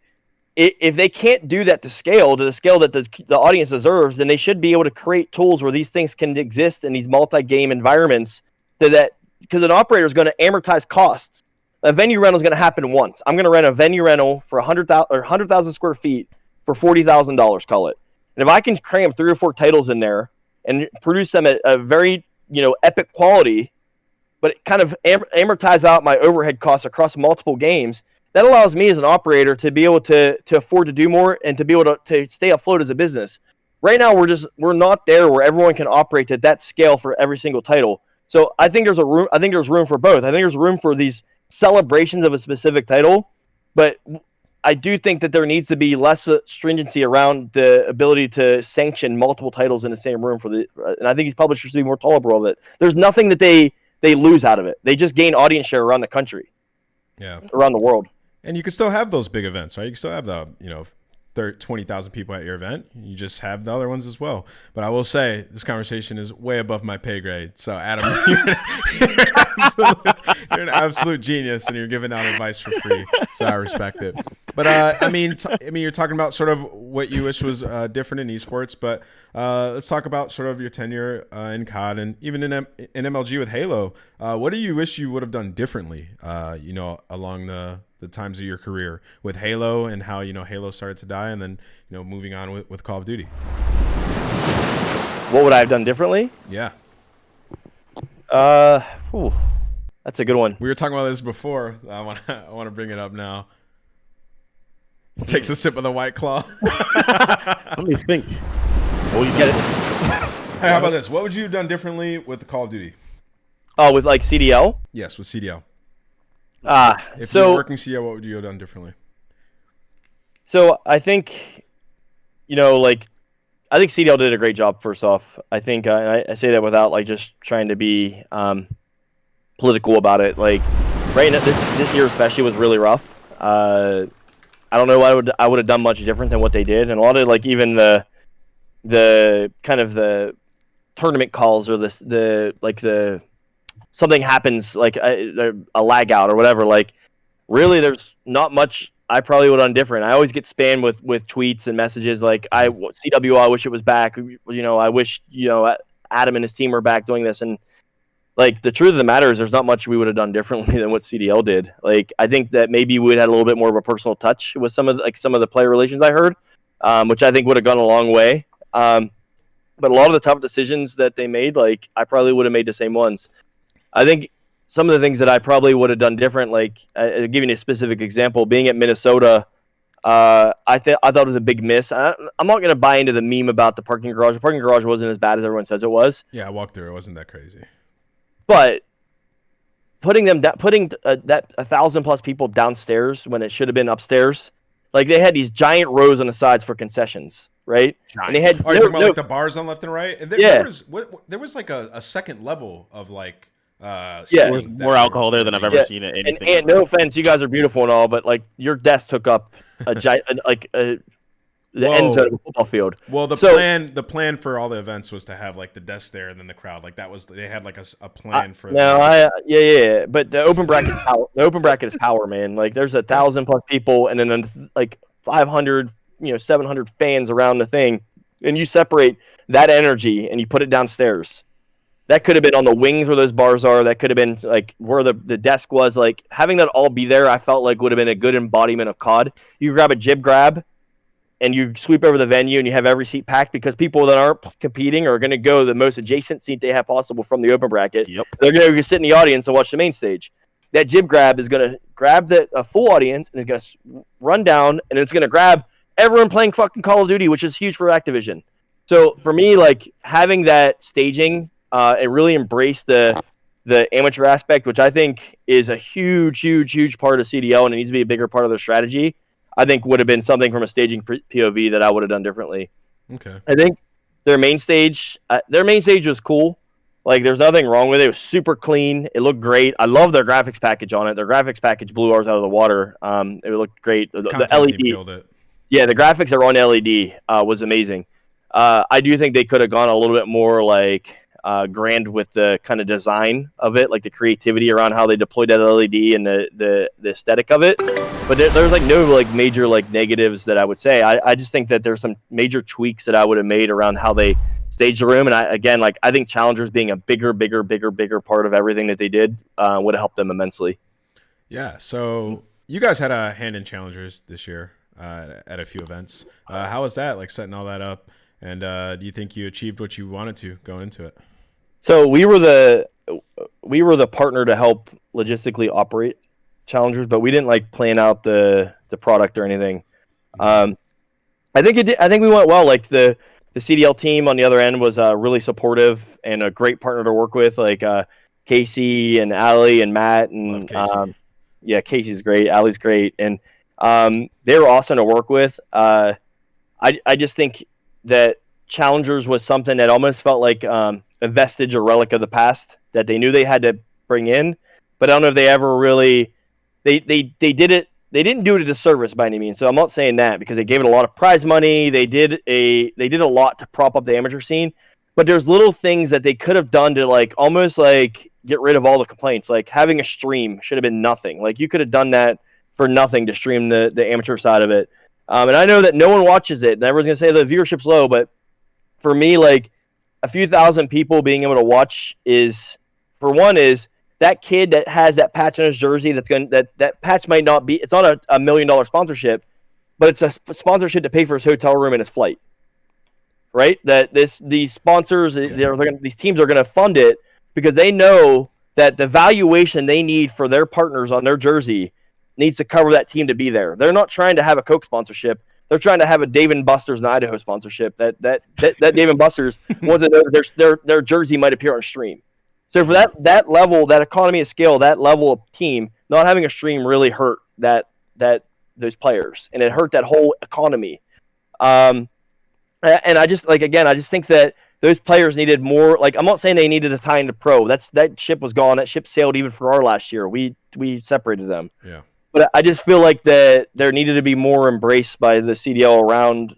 if they can't do that to the scale that the audience deserves, then they should be able to create tools where these things can exist in these multi-game environments. Because an operator is going to amortize costs. A venue rental is going to happen once. I'm going to rent a venue rental for 100,000 square feet for $40,000, call it. And if I can cram 3 or 4 titles in there and produce them at a very epic quality, but it kind of amortize out my overhead costs across multiple games, that allows me as an operator to be able to afford to do more and to be able to stay afloat as a business. Right now, we're not there where everyone can operate at that scale for every single title. So I think there's room for both. I think there's room for these celebrations of a specific title, but I do think that there needs to be less stringency around the ability to sanction multiple titles in the same room and I think these publishers should be more tolerable of it. There's nothing that they lose out of it. They just gain audience share around the country. Yeah. Around the world. And you can still have those big events, right? You can still have the 20,000 people at your event. You just have the other ones as well. But I will say this conversation is way above my pay grade. So Adam, you're an absolute genius, and you're giving out advice for free. So I respect it. But I mean, you're talking about sort of what you wish was different in esports. But let's talk about sort of your tenure in COD and even in MLG with Halo. What do you wish you would have done differently? Along the times of your career with Halo and how Halo started to die, and then moving on with Call of Duty. What would I have done differently? Yeah. That's a good one. We were talking about this before. I want to bring it up now. Takes a sip of the White Claw. Let me think. Oh, you get it. Hey, how about this? What would you have done differently with Call of Duty? Oh, with like CDL? Yes, with CDL. If you were working CDL, what would you have done differently? So I think, I think CDL did a great job. First off, I think I say that without like just trying to be political about it. Like right now, this year especially was really rough. I don't know what I would have done much different than what they did, and a lot of like even the kind of the tournament calls or the something happens like a lag out or whatever. Like really, there's not much I probably would have done different. I always get spammed with tweets and messages like CW. I wish it was back. I wish Adam and his team are back doing this. And like the truth of the matter is there's not much we would have done differently than what CDL did. Like I think that maybe we would have had a little bit more of a personal touch with some of the player relations I heard, which I think would have gone a long way. But a lot of the tough decisions that they made, like I probably would have made the same ones. I think some of the things that I probably would have done different, like giving a specific example, being at Minnesota, I thought it was a big miss. I'm not going to buy into the meme about the parking garage. The parking garage wasn't as bad as everyone says it was. Yeah, I walked through. It wasn't that crazy. But putting that 1,000+ people downstairs when it should have been upstairs, like they had these giant rows on the sides for concessions, right? Giant. And they had talking about like the bars on left and right. And there was like a second level of like there's more alcohol there than I've ever seen at anything. And no offense, you guys are beautiful and all, but like your desk took up a giant the end zone of the football field. Well, the plan for all the events was to have like the desk there and then the crowd. Like that was they had like a plan for. Yeah. But the open bracket is power, man. Like there's 1,000+ people and then like 500, 700 fans around the thing, and you separate that energy and you put it downstairs. That could have been on the wings where those bars are. That could have been like where the desk was. Like having that all be there, I felt like would have been a good embodiment of COD. You grab a jib grab and you sweep over the venue and you have every seat packed because people that aren't competing are going to go the most adjacent seat they have possible from the open bracket. Yep. They're going to sit in the audience and watch the main stage. That jib grab is going to grab a full audience and it's going to run down and it's going to grab everyone playing fucking Call of Duty, which is huge for Activision. So for me, like having that staging and really embrace the amateur aspect, which I think is a huge part of CDL and it needs to be a bigger part of their strategy, I think would have been something from a staging POV that I would have done differently. Okay. I think their main stage was cool. Like there's nothing wrong with it. It was super clean. It looked great. I love their graphics package on it. Their graphics package blew ours out of the water. It looked great. The LED. Killed it. Yeah, the graphics that were on LED was amazing. I do think they could have gone a little bit more like grand with the kind of design of it, like the creativity around how they deployed that LED and the aesthetic of it. But there's like no like major like negatives that I would say. I just think that there's some major tweaks that I would have made around how they staged the room. And I think Challengers being a bigger part of everything that they did would have helped them immensely. Yeah. So you guys had a hand in Challengers this year at a few events. How was that? Like setting all that up? And do you think you achieved what you wanted to going into it? So we were the partner to help logistically operate Challengers, but we didn't like plan out the product or anything. I think we went well. Like the CDL team on the other end was really supportive and a great partner to work with. Like Casey and Allie and Matt and Casey's great. Allie's great, and they were awesome to work with. I just think that Challengers was something that almost felt like a vestige or relic of the past that they knew they had to bring in, but I don't know if they ever really they did it. They didn't do it a disservice by any means. So I'm not saying that because they gave it a lot of prize money. They did a lot to prop up the amateur scene, but there's little things that they could have done to like almost like get rid of all the complaints. Like having a stream should have been nothing. Like you could have done that for nothing to stream the amateur side of it. And I know that no one watches it and everyone's gonna say the viewership's low, but for me, like a few thousand people being able to watch is that kid that has that patch on his jersey that patch might not be, it's not a $1 million sponsorship, but it's a sponsorship to pay for his hotel room and his flight, right? That these sponsors, these teams are going to fund it because they know that the valuation they need for their partners on their jersey needs to cover that team to be there. They're not trying to have a Coke sponsorship. They're trying to have a Dave and Buster's in Idaho sponsorship. That Dave and Buster's wasn't their jersey might appear on stream. So for that level, that economy of scale, that level of team, not having a stream really hurt those players, and it hurt that whole economy. And I just think that those players needed more. Like I'm not saying they needed a tie into pro. That ship was gone. That ship sailed even for our last year. We separated them. Yeah. But I just feel like that there needed to be more embraced by the CDL around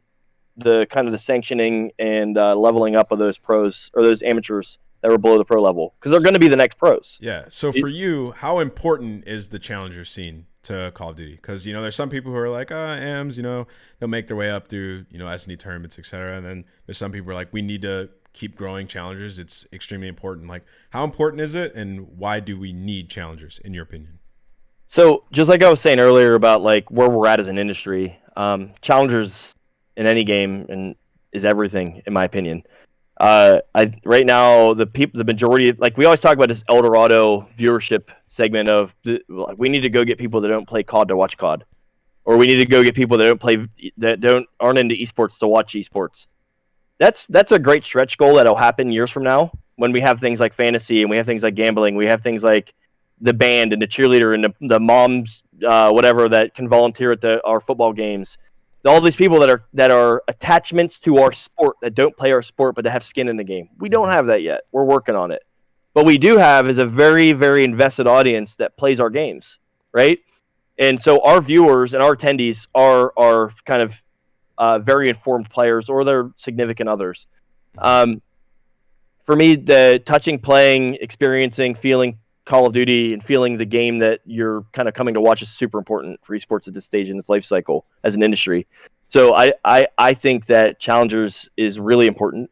the kind of the sanctioning and leveling up of those pros or those amateurs that were below the pro level because they're going to be the next pros. Yeah. So for you, how important is the challenger scene to Call of Duty? Because there's some people who are like, AMs, they'll make their way up through S&D tournaments, etc. And then there's some people who are like, we need to keep growing challengers, it's extremely important. Like, how important is it, and why do we need challengers, in your opinion? So just like I was saying earlier about like where we're at as an industry, challengers in any game and is everything in my opinion. Right now the majority like we always talk about this El Dorado viewership segment of like, we need to go get people that don't play COD to watch COD, or we need to go get people that aren't into esports to watch esports. That's a great stretch goal that'll happen years from now when we have things like fantasy and we have things like gambling, we have things like the band and the cheerleader and the moms, whatever, that can volunteer at our football games. All these people that are attachments to our sport that don't play our sport but that have skin in the game. We don't have that yet. We're working on it. What we do have is a very, very invested audience that plays our games, right? And so our viewers and our attendees are kind of very informed players or their significant others. For me, the touching, playing, experiencing, feeling Call of Duty and feeling the game that you're kind of coming to watch is super important for esports at this stage in its life cycle as an industry. So I think that challengers is really important.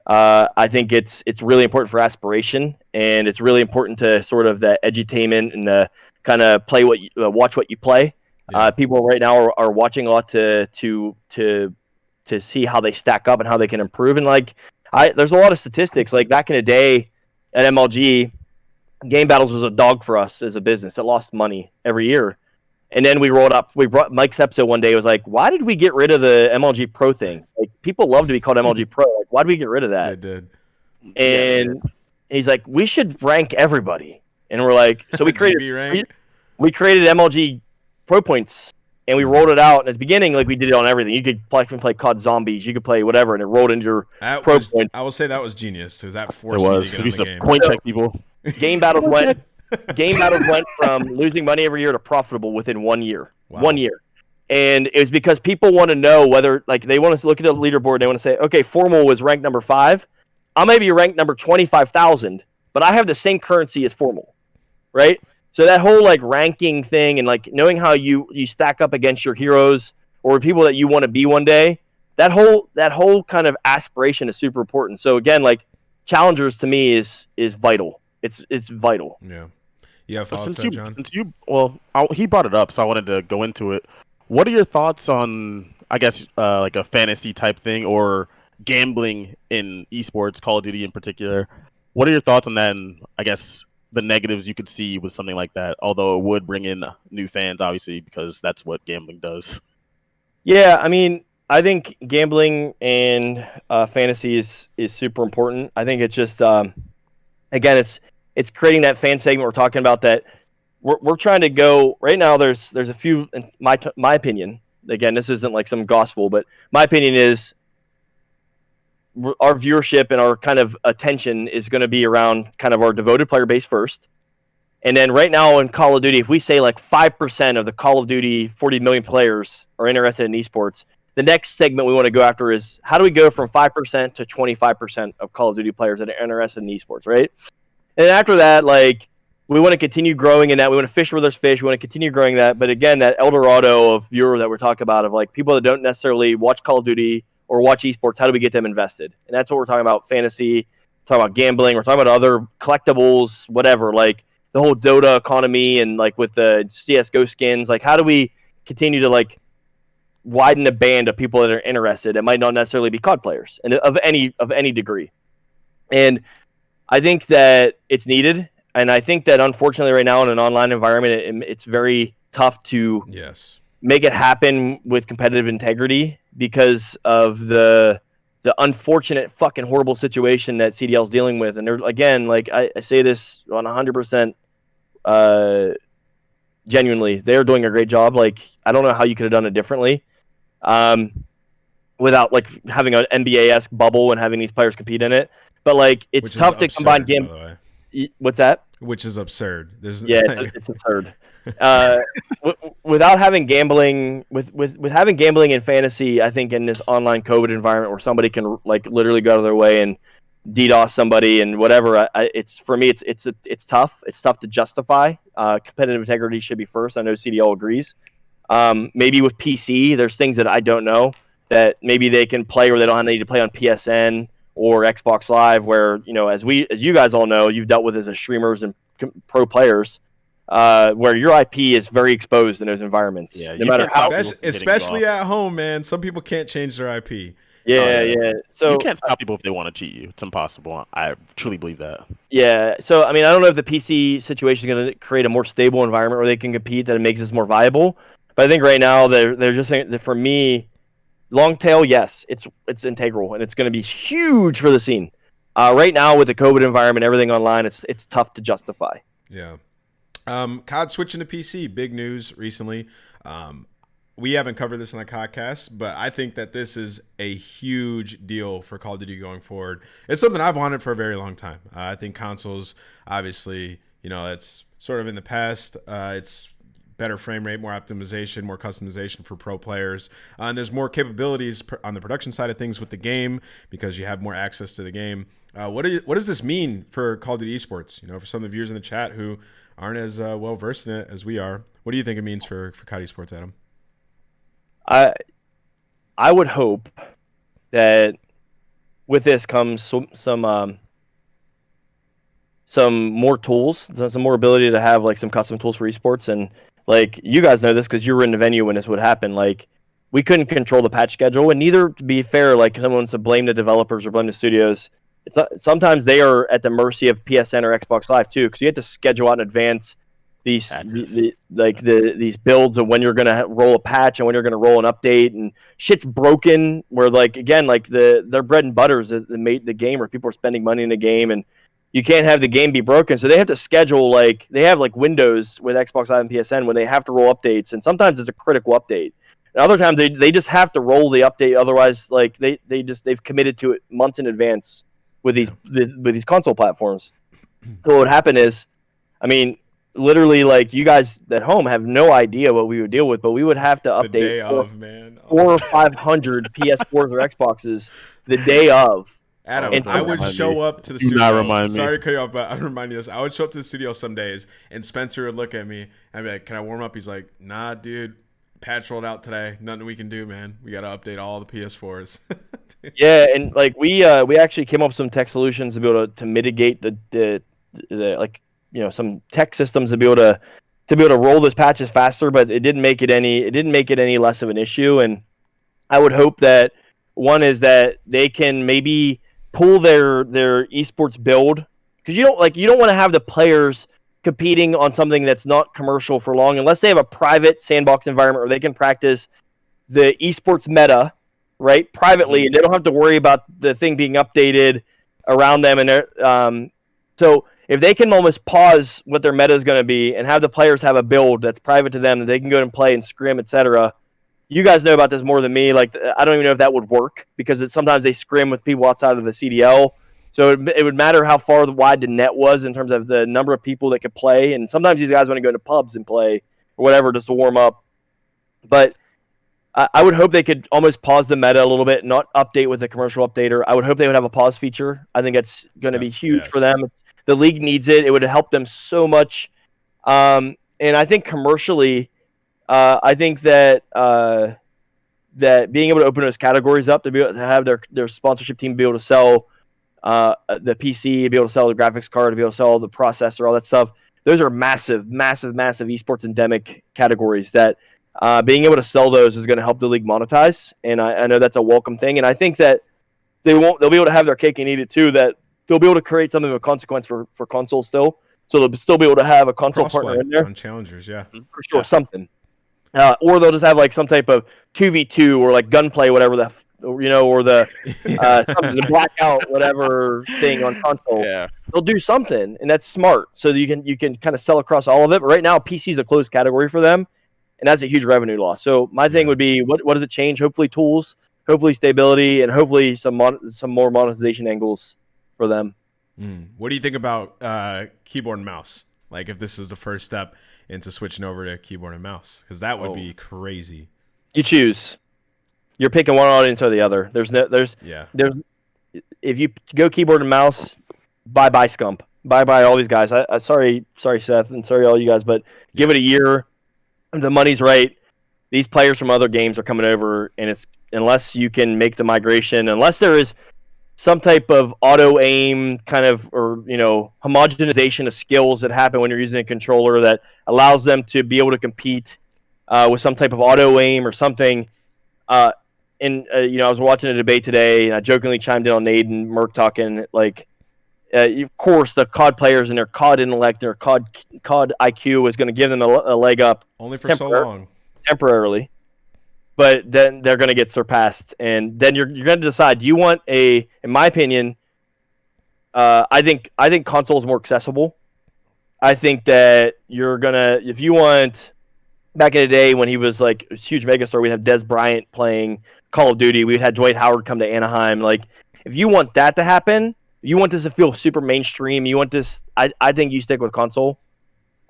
I think it's really important for aspiration, and it's really important to sort of the edutainment and the kind of play watch what you play. Yeah. People right now are watching a lot to see how they stack up and how they can improve. And like there's a lot of statistics. Like back in the day at MLG, Game Battles was a dog for us as a business. It lost money every year. And then we brought Mike's episode one day. It was like, why did we get rid of the MLG Pro thing? Like, people love to be called MLG Pro. Like, why did we get rid of that? They did. And he's like, we should rank everybody. And we're like, so we created MLG Pro Points, and we rolled it out. And at the beginning, like, we did it on everything. You could play COD Zombies. You could play whatever, and it rolled into your Pro Points. I will say that was genius, because that forced me to get on the game. Point check people. Game Battles went from losing money every year to profitable within 1 year. Wow. 1 year. And it was because people want to know whether, like, they want to look at the leaderboard and they want to say, okay, Formal was ranked number 5. I may be ranked number 25,000, but I have the same currency as Formal, right? So that whole, like, ranking thing and, like, knowing how you stack up against your heroes or people that you want to be one day, that whole kind of aspiration is super important. So, again, like, challengers to me is vital. It's vital. Yeah. Yeah. John? He brought it up, so I wanted to go into it. What are your thoughts on, I guess, like a fantasy type thing or gambling in esports, Call of Duty in particular? What are your thoughts on that? And I guess the negatives you could see with something like that, although it would bring in new fans, obviously, because that's what gambling does. Yeah, I mean, I think gambling and fantasy is super important. I think it's just, again, it's creating that fan segment we're talking about that we're trying to go right now. There's a few, in my opinion, again, this isn't like some gospel, but my opinion is our viewership and our kind of attention is going to be around kind of our devoted player base first. And then right now in Call of Duty, if we say like 5% of the Call of Duty 40 million players are interested in esports, the next segment we want to go after is how do we go from 5% to 25% of Call of Duty players that are interested in esports, right? And after that, like, we want to continue growing in that. We want to fish where there's fish. We want to continue growing that. But again, that El Dorado of viewer that we're talking about, of like people that don't necessarily watch Call of Duty or watch esports, how do we get them invested? And that's what we're talking about, fantasy, talking about gambling, we're talking about other collectibles, whatever, like the whole Dota economy and like with the CSGO skins, like how do we continue to like widen the band of people that are interested? It might not necessarily be COD players and of any degree. And I think that it's needed. And I think that unfortunately right now in an online environment, it's very tough to make it happen with competitive integrity because of the unfortunate fucking horrible situation that CDL is dealing with. And they're, again, like I say this on 100% genuinely, they're doing a great job. Like, I don't know how you could have done it differently without like having an NBA-esque bubble and having these players compete in it. But like, it's tough to combine game. What's that? Which is absurd. It's absurd. Without having gambling, with having gambling in fantasy, I think in this online COVID environment where somebody can like literally go out of their way and DDoS somebody and whatever, it's for me, it's tough. It's tough to justify. Competitive integrity should be first. I know CDL agrees. Maybe with PC, there's things that I don't know that maybe they can play or they don't need to play on PSN or Xbox Live, where as you guys all know, you've dealt with as streamers and pro players, where your IP is very exposed in those environments. Yeah, no matter how, especially at home, man. Some people can't change their IP. Yeah. So you can't stop people if they want to cheat you. It's impossible. I truly believe that. Yeah. So I mean, I don't know if the PC situation is going to create a more stable environment where they can compete that it makes us more viable. But I think right now they're just saying that for me, long tail, yes, it's integral and it's going to be huge for the scene. Right now with the COVID environment, everything online, it's tough to justify. Yeah. COD switching to PC, big news recently. We haven't covered this on the Codcast, but I think that this is a huge deal for Call of Duty going forward. It's something I've wanted for a very long time. I think consoles, obviously, it's sort of in the past. It's better frame rate, more optimization, more customization for pro players. And there's more capabilities on the production side of things with the game because you have more access to the game. What does this mean for Call of Duty Esports? For some of the viewers in the chat who aren't as well versed in it as we are, what do you think it means for COD Esports, Adam? I would hope that with this comes some more tools, some more ability to have like some custom tools for esports. And like you guys know this because you were in the venue when this would happen. Like we couldn't control the patch schedule, and neither, to be fair, like someone wants to blame the developers or blame the studios. Sometimes they are at the mercy of PSN or Xbox Live too, because you have to schedule out in advance these these builds of when you're gonna roll a patch and when you're gonna roll an update, and shit's broken. Where like again, like their bread and butter is the game, where people are spending money in the game, and you can't have the game be broken. So they have to schedule they have windows with Xbox Live and PSN when they have to roll updates, and sometimes it's a critical update. And other times they just have to roll the update, otherwise they've committed to it months in advance with these console platforms. So what would happen is, I mean, literally, like you guys at home have no idea what we would deal with, but we would have to update 400 or 500 PS4s or Xboxes the day of. Adam, I would show up to the studio. Sorry to cut you off, but I remind you this. I would show up to the studio some days, and Spencer would look at me and be like, "Can I warm up?" He's like, "Nah, dude. Patch rolled out today. Nothing we can do, man. We got to update all the PS4s." Yeah, and like we actually came up with some tech solutions to be able to mitigate the some tech systems to be able to roll those patches faster, but it didn't make it any less of an issue. And I would hope that one is that they can maybe pull their esports build, because you don't want to have the players competing on something that's not commercial for long, unless they have a private sandbox environment where they can practice the esports meta, right, privately, and they don't have to worry about the thing being updated around them. And so if they can almost pause what their meta is going to be and have the players have a build that's private to them that they can go and play and scrim, etc. You guys know about this more than me. Like, I don't even know if that would work, because sometimes they scrim with people outside of the CDL. So it would matter how far wide the net was in terms of the number of people that could play. And sometimes these guys want to go to pubs and play or whatever just to warm up. But I would hope they could almost pause the meta a little bit, not update with a commercial updater. I would hope they would have a pause feature. I think that's going to be huge for them. The league needs it. It would help them so much. And I think commercially, I think that that being able to open those categories up to be able to have their sponsorship team be able to sell the PC, be able to sell the graphics card, to be able to sell the processor, all that stuff. Those are massive esports endemic categories that being able to sell those is going to help the league monetize. And I know that's a welcome thing. And I think that they'll be able to have their cake and eat it too, that they'll be able to create something of a consequence for consoles still. So they'll still be able to have a console partner in there. On challengers, yeah. For sure, something. Or they'll just have like some type of 2v2 or like gunplay, whatever or the the blackout whatever thing on console. Yeah. They'll do something, and that's smart. So that you can kind of sell across all of it. But right now, PC is a closed category for them, and that's a huge revenue loss. So my thing would be, what does it change? Hopefully tools, hopefully stability, and hopefully some more monetization angles for them. What do you think about keyboard and mouse? Like, if this is the first step into switching over to keyboard and mouse, because that would be crazy. You choose. You're picking one audience or the other. There's if you go keyboard and mouse, bye Scump. Bye all these guys. Sorry Seth, and sorry all you guys, but give it a year. The money's right. These players from other games are coming over, and it's unless you can make the migration, unless there is some type of auto aim kind of, or homogenization of skills that happen when you're using a controller that allows them to be able to compete with some type of auto aim or something. I was watching a debate today, and I jokingly chimed in on Nate and Merck talking like, of course, the COD players and their COD intellect, their COD IQ is going to give them a leg up only for so long, temporarily. But then they're going to get surpassed, and then you're going to decide. Do you want in my opinion, I think console is more accessible. I think that if you want, back in the day when he was like a huge megastar, we'd have Des Bryant playing Call of Duty. We'd had Dwight Howard come to Anaheim. Like, if you want that to happen, you want this to feel super mainstream. You want this. I think you stick with console.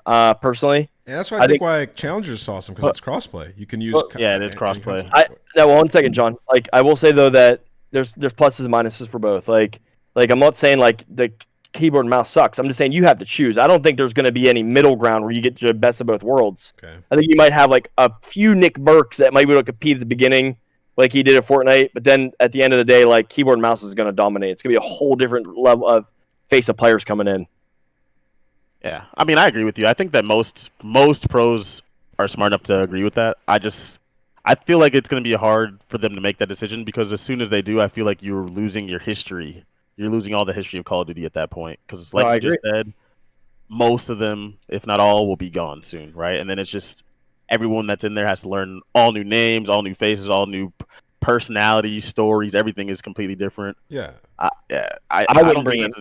Personally. Yeah, that's why I think why Challengers is awesome, because it's crossplay. You can use. It is crossplay. Now, 1 second, John. Like, I will say though that there's pluses and minuses for both. Like I'm not saying like the keyboard and mouse sucks. I'm just saying you have to choose. I don't think there's going to be any middle ground where you get the best of both worlds. Okay. I think you might have like a few Nick Burks that might be able to compete at the beginning, like he did at Fortnite. But then at the end of the day, like keyboard and mouse is going to dominate. It's going to be a whole different level of face of players coming in. Yeah, I mean, I agree with you. I think that most pros are smart enough to agree with that. I feel like it's going to be hard for them to make that decision, because as soon as they do, I feel like you're losing your history. You're losing all the history of Call of Duty at that point, because like you just said, most of them, if not all, will be gone soon, right? And then it's just everyone that's in there has to learn all new names, all new faces, all new personalities, stories. Everything is completely different. Yeah. I don't bring it.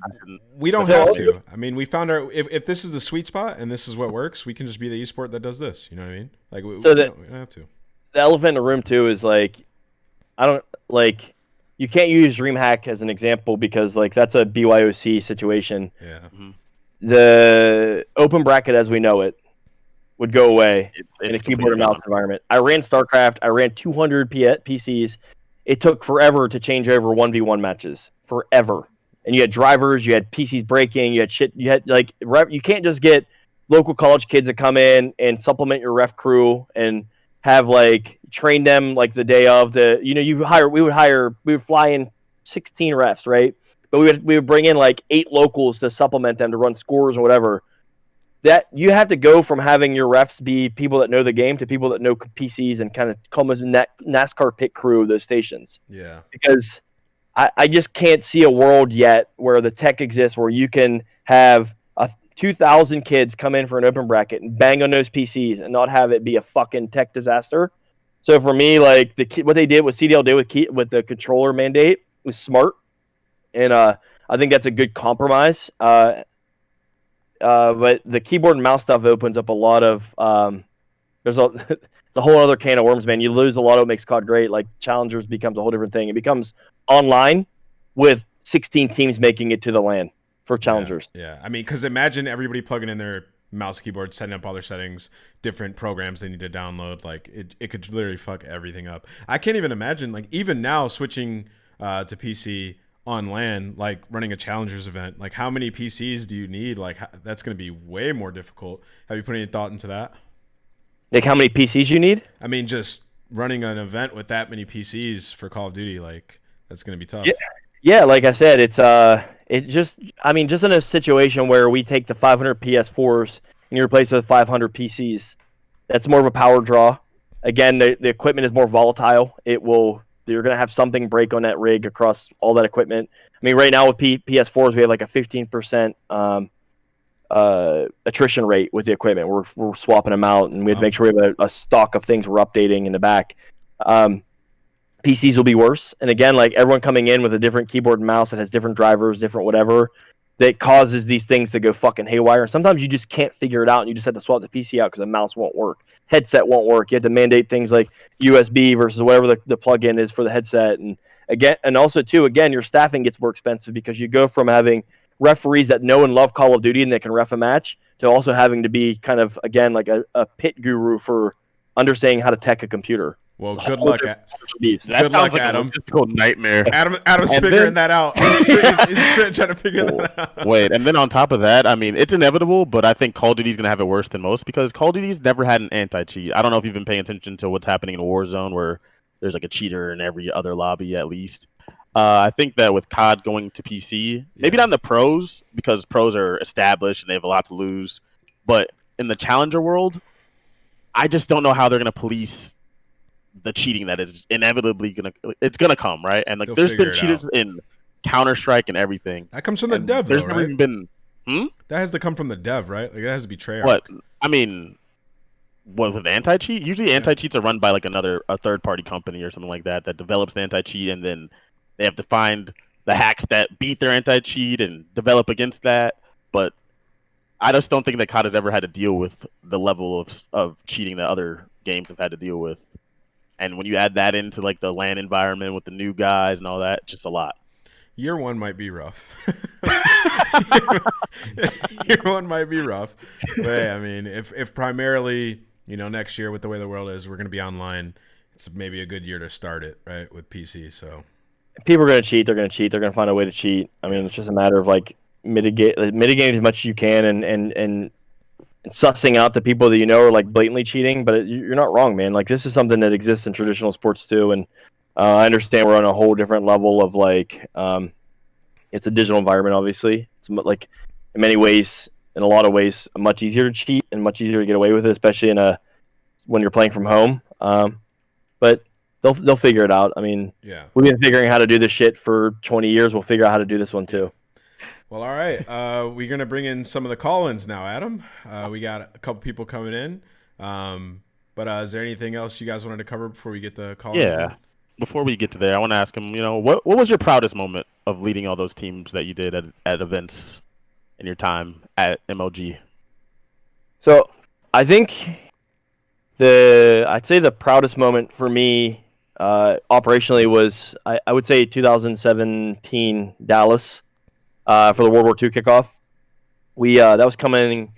We don't have to. I mean, we found if this is the sweet spot and this is what works, we can just be the esport that does this. You know what I mean? Like, we don't have to. The elephant in the room too is like, you can't use DreamHack as an example, because like that's a BYOC situation. Yeah. Mm-hmm. The open bracket as we know it would go away in a keyboard and mouse environment. I ran StarCraft. I ran 200 PCs. It took forever to change over 1v1 matches. Forever. And you had drivers, you had PCs breaking, you had shit. You had like, you can't just get local college kids to come in and supplement your ref crew and have like train them like the day of the. We would fly in 16 refs, right? But we would bring in like 8 locals to supplement them to run scores or whatever. That you have to go from having your refs be people that know the game to people that know PCs and kind of come as a NASCAR pit crew of those stations. Yeah. Because I just can't see a world yet where the tech exists where you can have 2,000 kids come in for an open bracket and bang on those PCs and not have it be a fucking tech disaster. So for me, like what they did, what CDL did with the controller mandate was smart, and I think that's a good compromise. But the keyboard and mouse stuff opens up a lot of it's a whole other can of worms, man. You lose a lot of what makes COD great. Like Challengers becomes a whole different thing. It becomes online with 16 teams making it to the LAN for Challengers. Yeah. I mean, because imagine everybody plugging in their mouse keyboard, setting up all their settings, different programs they need to download. Like it could literally fuck everything up. I can't even imagine, like, even now switching to PC on LAN, like running a Challengers event. Like, how many PCs do you need? Like, that's going to be way more difficult. Have you put any thought into that? Like, how many PCs you need? I mean, just running an event with that many PCs for Call of Duty, like, that's going to be tough. Yeah, like I said, it's just in a situation where we take the 500 PS4s and you replace it with 500 PCs, that's more of a power draw. Again, the equipment is more volatile. You're going to have something break on that rig across all that equipment. I mean, right now with PS4s, we have like a 15% attrition rate with the equipment. We're swapping them out, and we have to make sure we have a stock of things we're updating in the back. PCs will be worse. And again, like everyone coming in with a different keyboard and mouse that has different drivers, different whatever, that causes these things to go fucking haywire. Sometimes you just can't figure it out, and you just have to swap the PC out because the mouse won't work. Headset won't work. You have to mandate things like USB versus whatever the plug-in is for the headset. And also your staffing gets more expensive because you go from having referees that know and love Call of Duty and that can ref a match to also having to be kind of, again, like a pit guru for understanding how to tech a computer. Well, good luck, That good sounds luck, like Adam. a logistical nightmare. Adam's figuring that out. He's trying to figure that out. Wait, and then on top of that, I mean, it's inevitable, but I think Call of Duty's going to have it worse than most because Call of Duty's never had an anti-cheat. I don't know if you've been paying attention to what's happening in Warzone where there's like a cheater in every other lobby at least. I think that with COD going to PC, maybe not in the pros because pros are established and they have a lot to lose, but in the challenger world, I just don't know how they're going to police the cheating that is inevitably it's gonna come, right? And like They'll there's figure been it cheaters out. in Counter-Strike and everything. That comes from the And dev, there's though, never right? even been That has to come from the dev, right? Like that has to be Treyarch. what I mean. What with anti-cheat? Usually anti-cheats are run by like a third-party company or something like that that develops the anti-cheat, and then they have to find the hacks that beat their anti-cheat and develop against that. But I just don't think that COD has ever had to deal with the level of cheating that other games have had to deal with. And when you add that into like the LAN environment with the new guys and all that, just a lot. Year one might be rough. Year one might be rough. But hey, I mean, if primarily, next year with the way the world is, we're going to be online, it's maybe a good year to start it, right, with PC. So people are going to cheat. They're going to cheat. They're going to find a way to cheat. I mean, it's just a matter of like mitigating as much as you can and sussing out the people that you know are like blatantly cheating. But you're not wrong, man. Like this is something that exists in traditional sports too, and I understand we're on a whole different level of like it's a digital environment. Obviously, it's like in many ways, in a lot of ways, much easier to cheat and much easier to get away with it, especially when you're playing from home. But they'll figure it out. I mean, we've been figuring how to do this shit for 20 years. We'll figure out how to do this one too. Well, all right. We're going to bring in some of the call-ins now, Adam. We got a couple people coming in. But is there anything else you guys wanted to cover before we get the call-ins? Yeah. Before we get to there, I want to ask him, what was your proudest moment of leading all those teams that you did at events in your time at MLG? So I think I'd say the proudest moment for me operationally was I would say 2017 Dallas for the World War II kickoff. We that was coming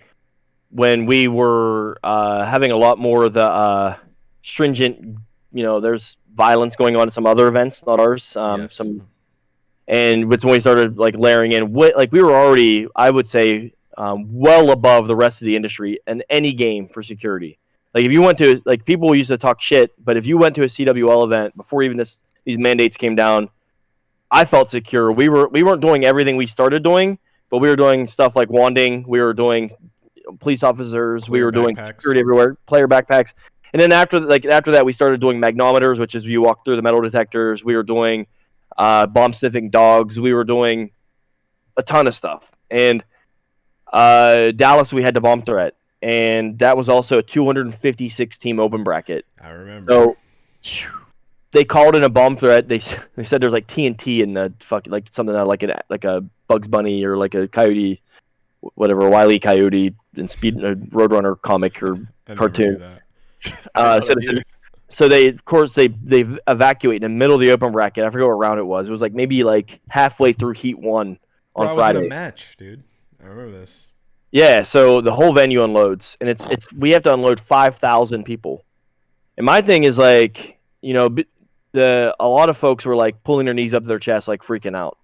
when we were having a lot more of the stringent. There's violence going on in some other events, not ours. Yes. And it's when we started like layering in. We were already, I would say, well above the rest of the industry in any game for security. Like if you went to people used to talk shit, but if you went to a CWL event before even these mandates came down, I felt secure. We weren't doing everything we started doing, but we were doing stuff like wanding. We were doing police officers. We were doing security everywhere, player backpacks. And then after that, we started doing magnometers, which is you walk through the metal detectors. We were doing bomb sniffing dogs. We were doing a ton of stuff. And Dallas, we had the bomb threat, and that was also a 256 team open bracket. I remember. So they called in a bomb threat. They said there's like TNT in the fucking like something like a Bugs Bunny or like a coyote, whatever, Wile E. Coyote in Roadrunner comic or cartoon. So they evacuate in the middle of the open bracket. I forget what round it was. It was like maybe like halfway through Heat 1 on Friday. I was in a match, dude. I remember this. Yeah, so the whole venue unloads, and it's we have to unload 5,000 people. And my thing is like, a lot of folks were like pulling their knees up to their chest, like freaking out.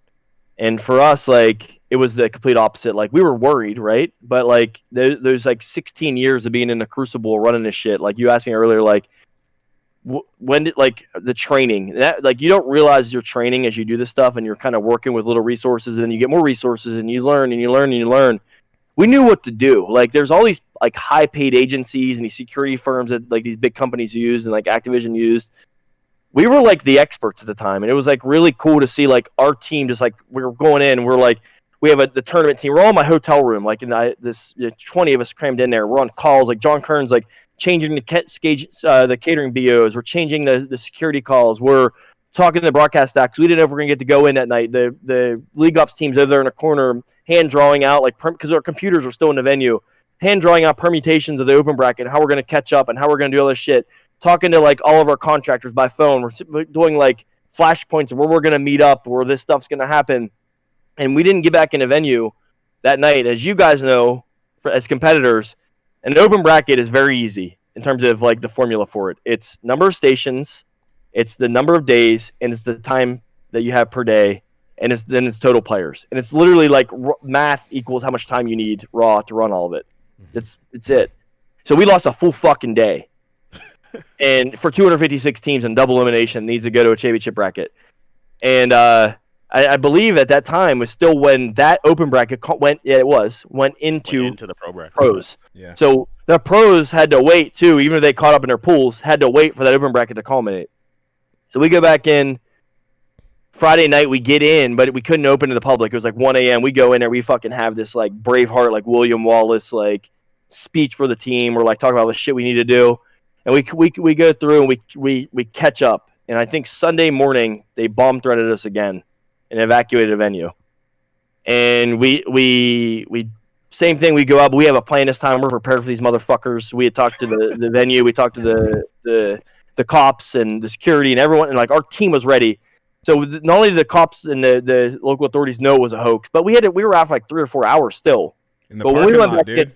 And for us, like it was the complete opposite. Like we were worried, right? But like there's like 16 years of being in the crucible running this shit. Like you asked me earlier, like when did like the training that like you don't realize you're training as you do this stuff, and you're kind of working with little resources, and then you get more resources, and you learn and you learn and you learn. We knew what to do. Like there's all these like high paid agencies and these security firms that like these big companies use and like Activision used. We were like the experts at the time, and it was like really cool to see like our team just like we were going in. We're like we have the tournament team. We're all in my hotel room, like in this 20 of us crammed in there. We're on calls. Like John Kern's like changing the catering BOs. We're changing the security calls. We're talking to the broadcast staff because we didn't know if we were gonna get to go in that night. The league ops teams over there in a corner, hand drawing out like because our computers were still in the venue, hand drawing out permutations of the open bracket, how we're gonna catch up and how we're gonna do all this shit. Talking to like all of our contractors by phone. We're doing like flashpoints of where we're gonna meet up, where this stuff's gonna happen. And we didn't get back in a venue that night. As you guys know, as competitors, an open bracket is very easy in terms of like the formula for it. It's number of stations, it's the number of days, and it's the time that you have per day, and it's total players. And it's literally like math equals how much time you need raw to run all of it. It's it. So we lost a full fucking day. And for 256 teams and double elimination needs to go to a championship bracket. And I believe at that time was still when that open bracket went into the pro bracket. pros. Yeah. So the pros had to wait too, even if they caught up in their pools, had to wait for that open bracket to culminate. So we go back in Friday night, we get in, but we couldn't open to the public. It was like 1 a.m. We go in there, we fucking have this like Braveheart, like William Wallace, like speech for the team. We're like talking about all the shit we need to do, and we go through and we catch up. And I think Sunday morning they bomb threatened us again and evacuated a venue. And we same thing. We go up. We have a plan this time. We're prepared for these motherfuckers. We had talked to the venue. We talked to the cops and the security and everyone. And like our team was ready. So not only did the cops and the local authorities know it was a hoax, but we were out for like 3 or 4 hours still. In the parking lot, dude.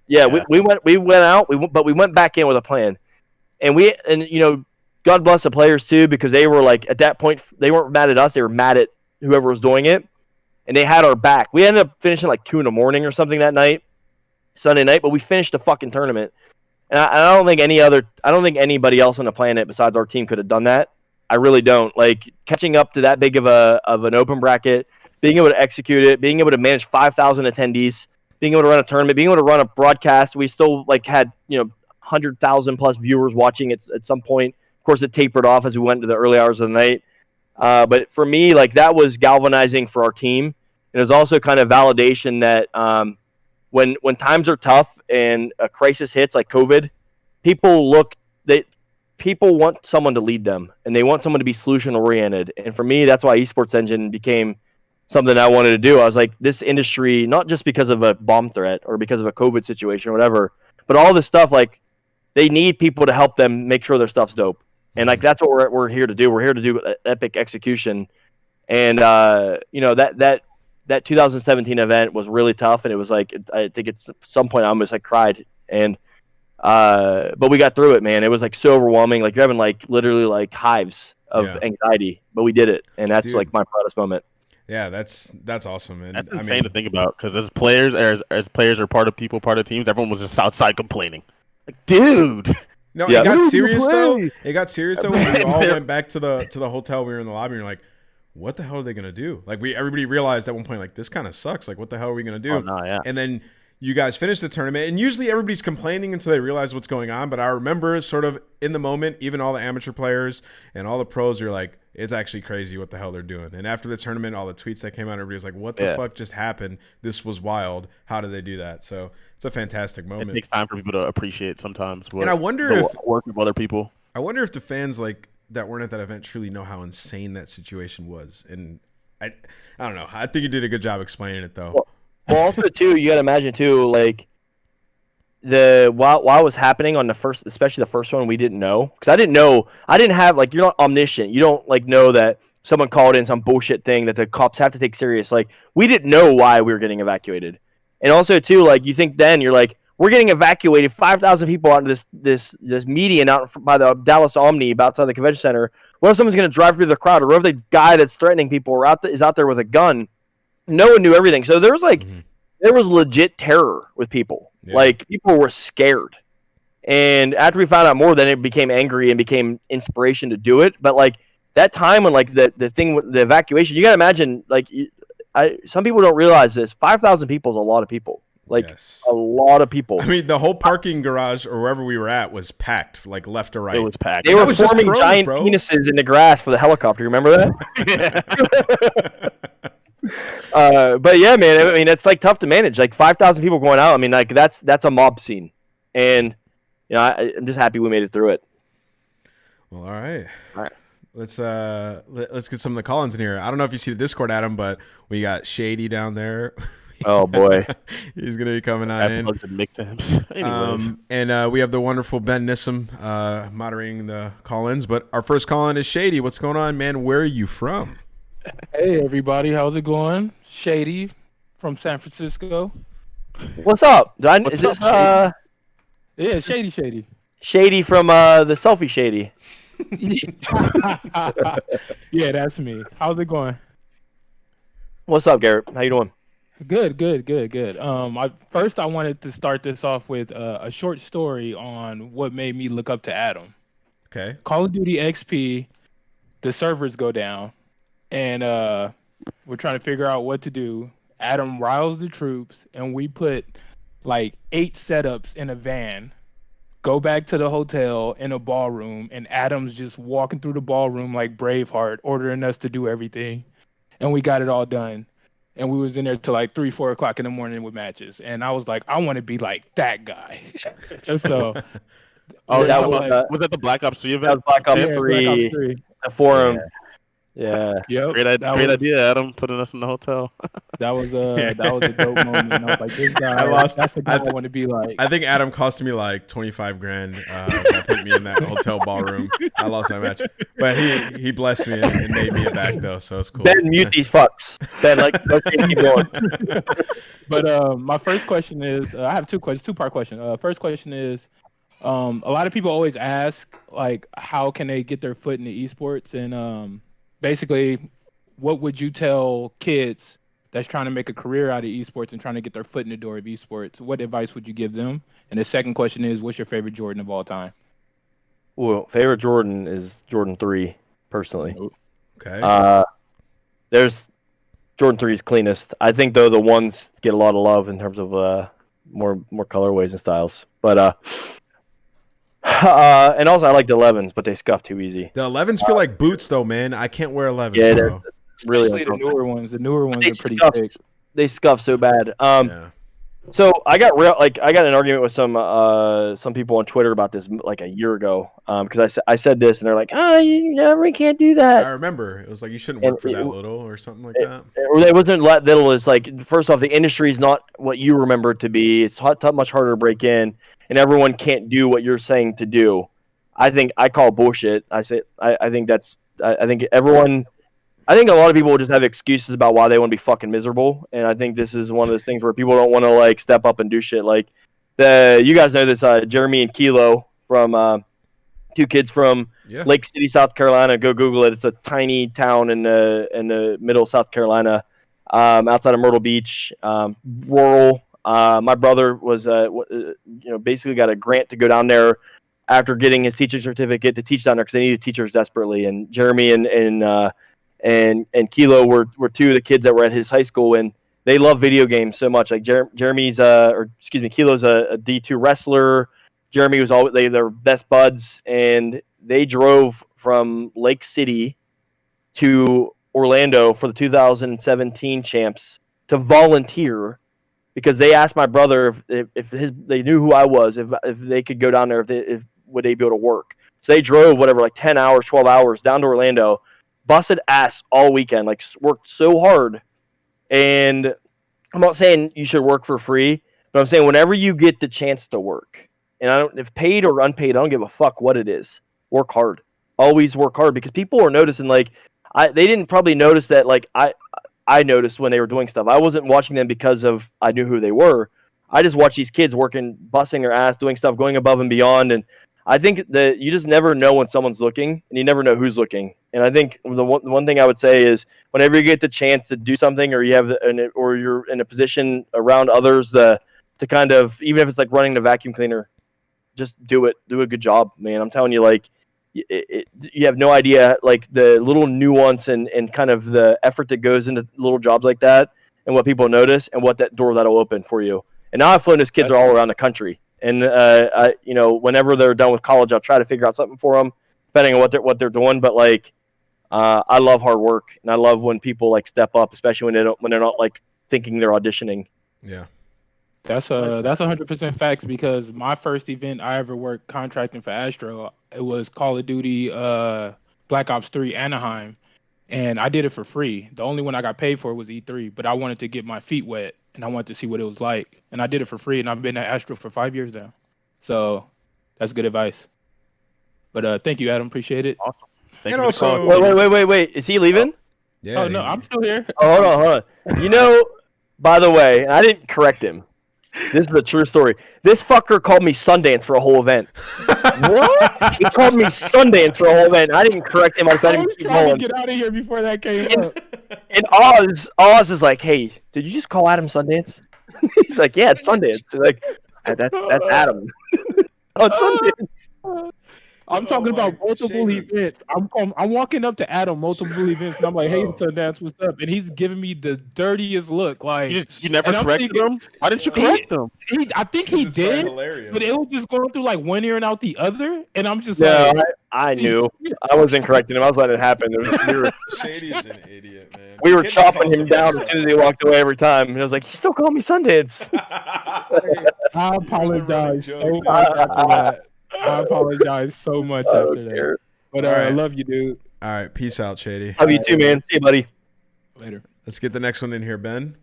We went out. But we went back in with a plan. And God bless the players too, because they were like at that point they weren't mad at us. They were mad at whoever was doing it. And they had our back. We ended up finishing like 2 a.m. or something that night, Sunday night. But we finished the fucking tournament, and I don't think anybody else on the planet besides our team could have done that. I really don't. Like catching up to that big of an open bracket, being able to execute it, being able to manage 5,000 attendees, being able to run a tournament, being able to run a broadcast. We still like had 100,000 plus viewers watching it at some point. Of course, it tapered off as we went to the early hours of the night. But for me, like that was galvanizing for our team. It was also kind of validation that when times are tough and a crisis hits like COVID, people want someone to lead them and they want someone to be solution oriented. And for me, that's why Esports Engine became something I wanted to do. I was like, this industry, not just because of a bomb threat or because of a COVID situation or whatever, but all this stuff, like they need people to help them make sure their stuff's dope. And like that's what we're here to do. We're here to do epic execution. And that 2017 event was really tough, and it was like I think at some point I almost like cried. And but we got through it, man. It was like so overwhelming. Like you're having like literally like hives of anxiety, but we did it, and that's like my proudest moment. Yeah, that's awesome, man. That's insane to think about because as players are part of teams, everyone was just outside complaining. Like, dude. No, it got serious though. It got serious though when we all went back to the hotel. We were in the lobby and you're like, what the hell are they gonna do? Like everybody realized at one point, like this kind of sucks. Like what the hell are we gonna do? Oh, no, yeah. And then you guys finished the tournament, and usually everybody's complaining until they realize what's going on. But I remember sort of in the moment, even all the amateur players and all the pros are like, it's actually crazy what the hell they're doing. And after the tournament, all the tweets that came out, everybody was like, what the fuck just happened? This was wild. How did they do that? So it's a fantastic moment. It takes time for people to appreciate sometimes. And I wonder if working with other people. I wonder if the fans like that weren't at that event truly know how insane that situation was. And I don't know. I think you did a good job explaining it though. Well, also too, you gotta imagine too, like while it was happening on especially the first one, we didn't know because I didn't have like you're not omniscient. You don't like know that someone called in some bullshit thing that the cops have to take serious. Like we didn't know why we were getting evacuated, and also too, like you think then you're like we're getting evacuated, 5,000 people out of this median out by the Dallas Omni outside the convention center. What if someone's gonna drive through the crowd, or what if the guy that's threatening people is out there with a gun? No one knew everything, so there was like there was legit terror with people. Yeah. Like people were scared, and after we found out more, then it became angry and became inspiration to do it. But like that time when like the thing with the evacuation, you gotta imagine like some people don't realize this. 5,000 people is a lot of people. Like a lot of people. I mean, the whole parking garage or wherever we were at was packed, like left to right. It was packed. They were forming giant penises in the grass for the helicopter. Remember that? But yeah, man. I mean, it's like tough to manage. Like 5,000 people going out. I mean, like that's a mob scene, and I'm just happy we made it through it. Well, all right. Let's get some of the call-ins in here. I don't know if you see the Discord, Adam, but we got Shady down there. Oh boy, he's gonna be coming on in. And we have the wonderful Ben Nissim moderating the call-ins. But our first call-in is Shady. What's going on, man? Where are you from? Hey everybody, how's it going? Shady from San Francisco. What's up? Yeah, Shady. Shady from the selfie Shady. Yeah, that's me. How's it going? What's up, Garrett? How you doing? Good. First I wanted to start this off with a short story on what made me look up to Adam. Okay. Call of Duty XP, the servers go down. and we're trying to figure out what to do. Adam riles the troops, and we put like 8 setups in a van. Go back to the hotel in a ballroom, and Adam's just walking through the ballroom like Braveheart, ordering us to do everything, and we got it all done. And we was in there till like 3, 4 o'clock in the morning with matches, and I was like, I want to be like that guy. So Oh, That so was, was that the Black Ops 3 that event? was Black Ops yeah, Black Ops 3, 3. the forum. Yeah. Yep, Great that was idea, Adam, putting us in the hotel. that was a dope moment. I was like, this guy, I lost. that's the guy I want to be like. I think Adam cost me like 25 grand by putting me in that hotel ballroom. I lost that match, but he blessed me and made me it back though, so it's cool. Ben, mute these fucks. Ben, like, let's keep going. But my first question is, I have 2 questions, 2-part question. First question is, a lot of people always ask like, how can they get their foot in the esports, and basically, what would you tell kids that's trying to make a career out of esports and trying to get their foot in the door of esports? What advice would you give them? And the second question is, what's your favorite Jordan of all time? Well, favorite Jordan is Jordan 3, personally. Okay. There's Jordan 3's cleanest. I think though the ones get a lot of love in terms of more colorways and styles. But and also I like the 11s, but they scuff too easy. The 11s feel like boots though, man. I can't wear 11s. Yeah, bro. Really Especially the newer ones. The newer ones They are pretty scuff, thick. they scuff so bad. Yeah. So I got in an argument with some people on Twitter about this like a year ago because I said this and they're like, you never can't do I that. remember it was like you shouldn't work for that little or something like that. It wasn't little. It's like, first off, the industry is not what you remember it to be. It's much harder to break in, and everyone can't do what you're saying to do. I call bullshit. I think I think a lot of people will just have excuses about why they want to be fucking miserable, and I think this is one of those things where people don't want to like step up and do shit. Like you guys know this, Jeremy and Kilo from 2 kids from Lake City, South Carolina. Go Google it. It's a tiny town in the middle of South Carolina, outside of Myrtle Beach, rural. My brother was basically got a grant to go down there after getting his teaching certificate to teach down there because they needed teachers desperately. And Jeremy and Kilo were 2 of the kids that were at his high school, and they love video games so much. Like Kilo's a D2 wrestler. Jeremy was always they're best buds, and they drove from Lake City to Orlando for the 2017 champs to volunteer because they asked my brother if they knew who I was, if they could go down there, if would they be able to work. So they drove whatever, like 10 hours, 12 hours down to Orlando, busted ass all weekend, like worked so hard. And I'm not saying you should work for free, but I'm saying whenever you get the chance to work, and if paid or unpaid, I don't give a fuck what it is. Work hard. Always work hard, because people are noticing. Like they didn't probably notice that. Like I noticed when they were doing stuff. I wasn't watching them because of I knew who they were. I just watched these kids working, busting their ass, doing stuff, going above and beyond. And I think that you just never know when someone's looking, and you never know who's looking. And I think the one thing I would say is whenever you get the chance to do something, or or you're in a position around others to kind of, even if it's like running the vacuum cleaner, just do it. Do a good job, man. I'm telling you, like you have no idea, like the little nuance and kind of the effort that goes into little jobs like that, and what people notice, and what that door that'll open for you. And now I've flown those kids all around the country. And whenever they're done with college, I'll try to figure out something for them, depending on what they're doing. But like, I love hard work, and I love when people like step up, especially when they're not like thinking they're auditioning. Yeah, that's 100% facts, because my first event I ever worked contracting for Astro, it was Call of Duty Black Ops 3 Anaheim, and I did it for free. The only one I got paid for was E3, but I wanted to get my feet wet, and I wanted to see what it was like, and I did it for free, and I've been at Astro for 5 years now. So that's good advice. But thank you, Adam. Appreciate it. Awesome. Thank And you for the also- call. Wait. Is he leaving? yeah. Oh no, I'm still here. Oh, hold on. By the way, I didn't correct him. This is a true story. This fucker called me Sundance for a whole event. What? He called me Sundance for a whole event. I didn't correct him. I I was trying to get out of here before that came up. And Oz is like, "Hey, did you just call Adam Sundance?" He's like, "Yeah, it's Sundance." So like, that's Adam. Oh, it's Sundance. I'm talking about multiple Shady. events. I'm walking up to Adam multiple events, and I'm like, "Hey, Bro. Sundance, what's up?" And he's giving me the dirtiest look, like, You never and I'm corrected thinking, them. Why didn't you Yo. correct them? I think Because he it's probably did, hilarious. but it was just going through like one ear and out the other, and I'm just No, like, I knew. I wasn't correcting him. I was letting it happen. Shady's an idiot, man. We were Kid that chopping calls him down as soon as he walked away every time. And I was like, he still called me Sundance. I You're the running apologize joke, so man. much after that. I apologize so much I after don't that. care. But All I right. love you, dude. All right, peace out, Shady. Love you too, man. See you, buddy. Later. Let's get the next one in here, Ben.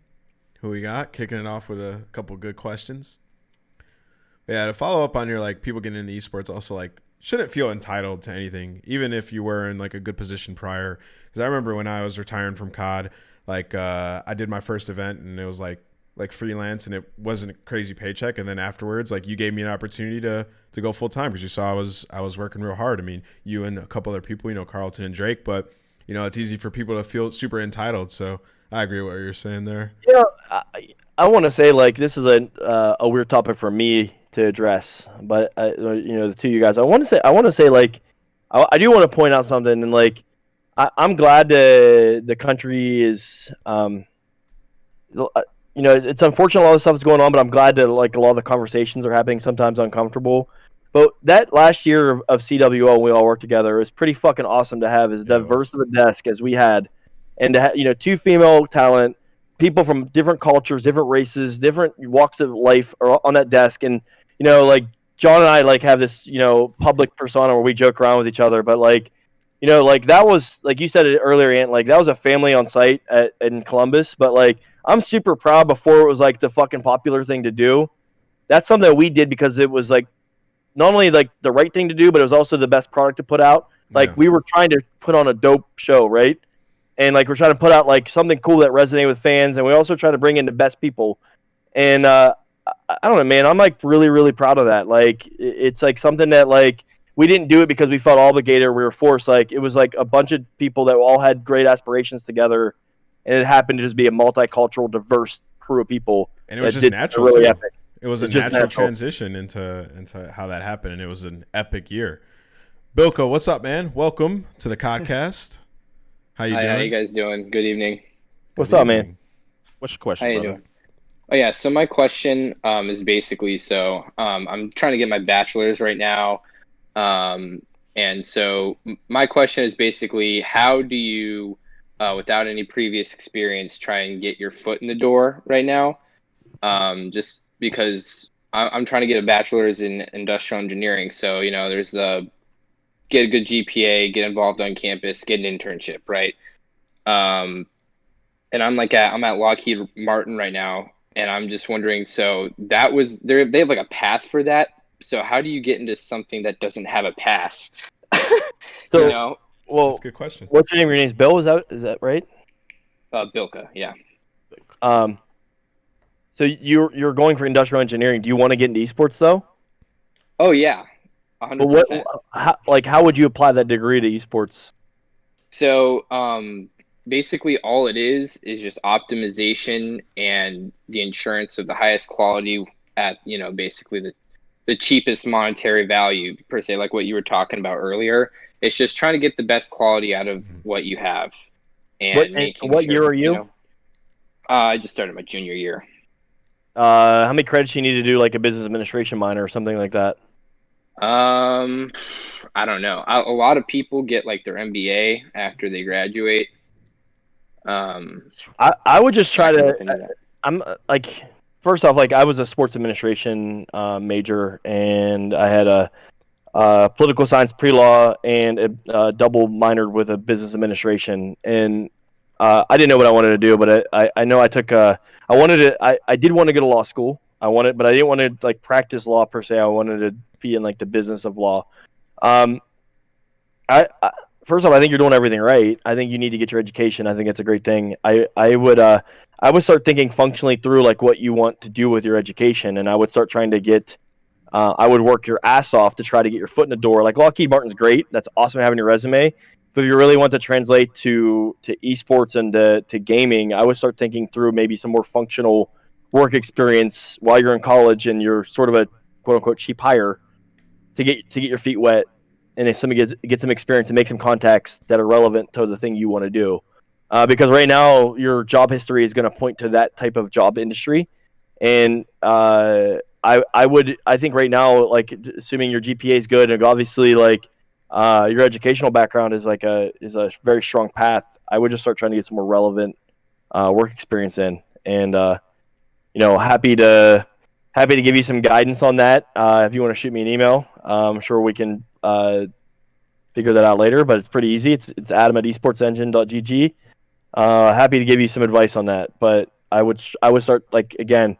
Who we got? Kicking it off with a couple good questions. Yeah, to follow up on your like people getting into esports, also like shouldn't feel entitled to anything, even if you were in like a good position prior. Because I remember when I was retiring from COD, like I did my first event and it was like freelance and it wasn't a crazy paycheck. And then afterwards, like you gave me an opportunity to go full time because you saw I was working real hard. I mean, you and a couple other people, you know, Carlton and Drake, but you know, it's easy for people to feel super entitled. So I agree with what you're saying there. Yeah, I want to say like this is a weird topic for me to address, but you know, the two of you guys, I want to say like I do want to point out something, and like I'm glad the country is you know, it's unfortunate a lot of stuff is going on, but I'm glad that like a lot of the conversations are happening, sometimes uncomfortable. But that last year of CWO, we all worked together, it was pretty fucking awesome to have as diverse of a desk as we had, and to have, you know, two female talent, people from different cultures, different races, different walks of life are on that desk. And you know, like John and I like have this, you know, public persona where we joke around with each other, but like, you know, like that was, like you said it earlier, Ant, like that was a family on site in Columbus. But like I'm super proud before it was like the fucking popular thing to do. That's something that we did because it was like not only like the right thing to do, but it was also the best product to put out. Like we were trying to put on a dope show, right? And like we're trying to put out like something cool that resonated with fans, and we also try to bring in the best people. And I don't know, man, I'm like really, really proud of that. Like it's like something that like we didn't do it because we felt obligated or we were forced. Like it was like a bunch of people that all had great aspirations together, and it happened to just be a multicultural, diverse crew of people. And it was just natural. Really epic. It was a natural transition into how that happened, and it was an epic year. Bilko, what's up, man? Welcome to the Codcast. How you doing? How you guys doing? Good evening. What's up, man? What's your question, How you brother? doing? Oh yeah, so my question is basically I'm trying to get my bachelor's right now, and so my question is basically how do you, without any previous experience, try and get your foot in the door right now? Just because I'm trying to get a bachelor's in industrial engineering, so you know there's get a good GPA, get involved on campus, get an internship, right? And I'm at Lockheed Martin right now, and I'm just wondering, so that was they have like a path for that. So how do you get into something that doesn't have a path? So, you know, well, that's a good question. What's your name? Your name's Bill. Is that right? Bilka, yeah. So you're going for industrial engineering. Do you want to get into esports though? Oh yeah, 100%. How would you apply that degree to esports? So basically all it is just optimization and the insurance of the highest quality at, you know, basically the cheapest monetary value per se, like what you were talking about earlier. It's just trying to get the best quality out of what you have. And what year are you? Know, I just started my junior year. How many credits you need to do like a business administration minor or something like that? I don't know. A lot of people get like their MBA after they graduate. I would just try to. I'm like, first off, like I was a sports administration major, and I had a political science pre-law and a double minored with a business administration. And I didn't know what I wanted to do, but I know I took I did want to go to law school. But I didn't want to like practice law per se. I wanted to be in like the business of law. First off, I think you're doing everything right. I think you need to get your education. I think it's a great thing. I would start thinking functionally through like what you want to do with your education, and I would start trying to get. I would work your ass off to try to get your foot in the door. Like Lockheed Martin's great. That's awesome having your resume. But if you really want to translate to esports and to gaming, I would start thinking through maybe some more functional work experience while you're in college and you're sort of a quote unquote cheap hire to get your feet wet. and if somebody gets some experience and make some contacts that are relevant to the thing you want to do. Because right now your job history is going to point to that type of job industry, and I think right now, like, assuming your GPA is good and obviously like your educational background is a very strong path, I would just start trying to get some more relevant work experience in, and happy to give you some guidance on that. If you want to shoot me an email, I'm sure we can figure that out later. But it's pretty easy. It's adam@esportsengine.gg. Happy to give you some advice on that. But I would start, like, again,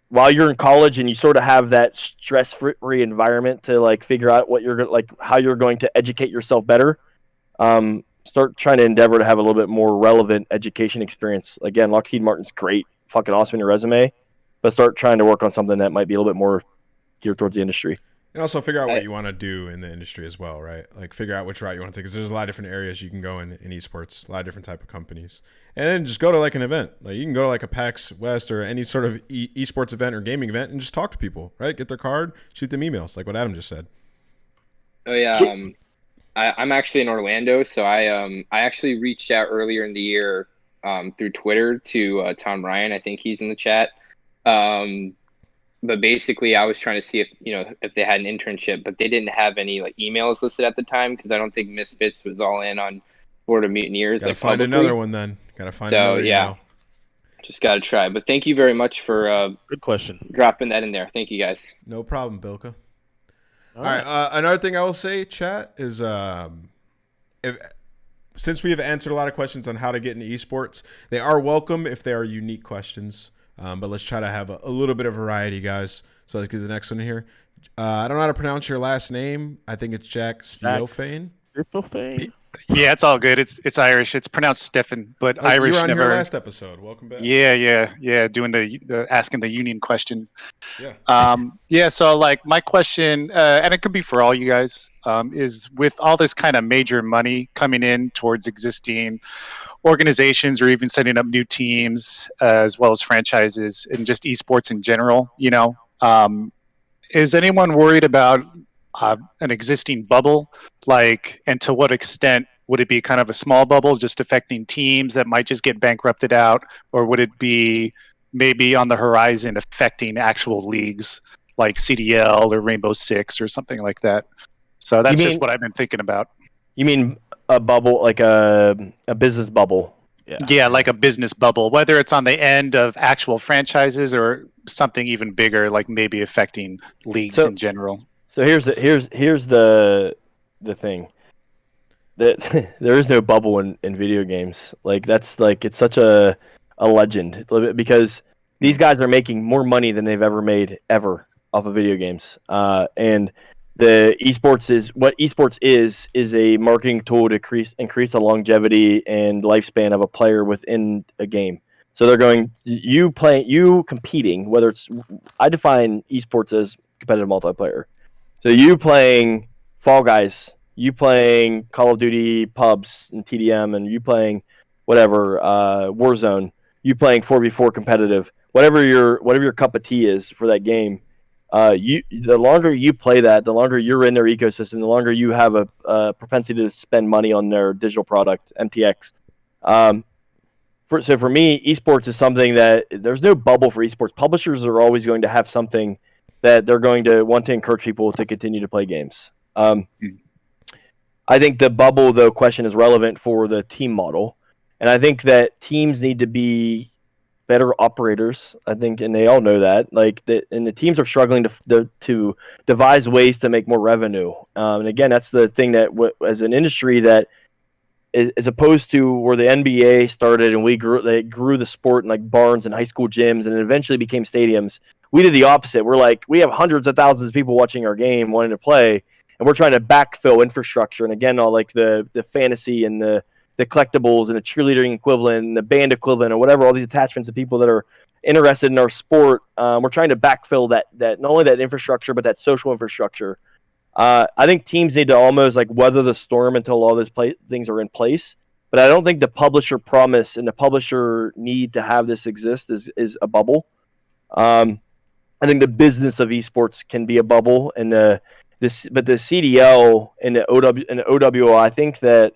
while you're in college and you sort of have that stress-free environment to like figure out what you're like how you're going to educate yourself better. Start trying to endeavor to have a little bit more relevant education experience. Again, Lockheed Martin's great, fucking awesome in your resume, but start trying to work on something that might be a little bit more geared towards the industry. And also figure out what you want to do in the industry as well, right? Like figure out which route you want to take, because there's a lot of different areas you can go in esports, a lot of different type of companies. And then just go to like an event. Like you can go to like a PAX West or any sort of esports event or gaming event and just talk to people, right? Get their card, shoot them emails, like what Adam just said. Oh yeah, I'm actually in Orlando, so I actually reached out earlier in the year through Twitter to Tom Ryan. I think he's in the chat. But basically, I was trying to see if they had an internship, but they didn't have any like emails listed at the time because I don't think Misfits was all in on Florida Mutineers. Gotta find another one then. Gotta find another email. Just gotta try. But thank you very much for good question dropping that in there. Thank you guys. No problem, Bilka. All right. Another thing I will say, chat, is since we have answered a lot of questions on how to get into esports, they are welcome if they are unique questions. But let's try to have a little bit of variety, guys. So let's get to the next one here. I don't know how to pronounce your last name. I think it's Jack Steofane. Yeah, it's all good. It's Irish. It's pronounced Stefan, but Irish. You were on never. Here last episode. Welcome back. Yeah. Doing the asking the union question. Yeah. So like my question, and it could be for all you guys, is with all this kind of major money coming in towards existing organizations or even setting up new teams, as well as franchises and just esports in general, is anyone worried about an existing bubble? Like, and to what extent would it be kind of a small bubble just affecting teams that might just get bankrupted out, or would it be maybe on the horizon affecting actual leagues like CDL or Rainbow Six or something like that? So that's just what I've been thinking about. You mean a bubble, like a business bubble? Yeah, like a business bubble, whether it's on the end of actual franchises or something even bigger, like maybe affecting leagues in general. So here's the thing. That there is no bubble in video games. Like that's like it's such a legend, because these guys are making more money than they've ever made off of video games. And the esports is a marketing tool to increase the longevity and lifespan of a player within a game. So they're going you competing, whether it's, I define esports as competitive multiplayer. So you playing Fall Guys, you playing Call of Duty pubs and TDM, and you playing whatever Warzone, you playing 4v4 competitive, whatever your cup of tea is for that game. The longer you play that, the longer you're in their ecosystem, the longer you have a propensity to spend money on their digital product, MTX. So for me, esports is something that there's no bubble for esports. Publishers are always going to have something that they're going to want to encourage people to continue to play games. I think the bubble, though, question is relevant for the team model. And I think that teams need to be better operators, I think, and they all know that. And the teams are struggling to devise ways to make more revenue. And again, that's the thing that, as an industry, that as opposed to where the NBA started and they grew the sport in like barns and high school gyms, and it eventually became stadiums. We did the opposite. We're like, we have hundreds of thousands of people watching our game, wanting to play, and we're trying to backfill infrastructure. And again, all like the fantasy and the collectibles and the cheerleading equivalent and the band equivalent or whatever, all these attachments of people that are interested in our sport. We're trying to backfill that not only that infrastructure, but that social infrastructure. I think teams need to almost like weather the storm until all those things are in place. But I don't think the publisher promise and the publisher need to have this exist is a bubble. I think the business of esports can be a bubble, and but the CDL and the OWO, I think that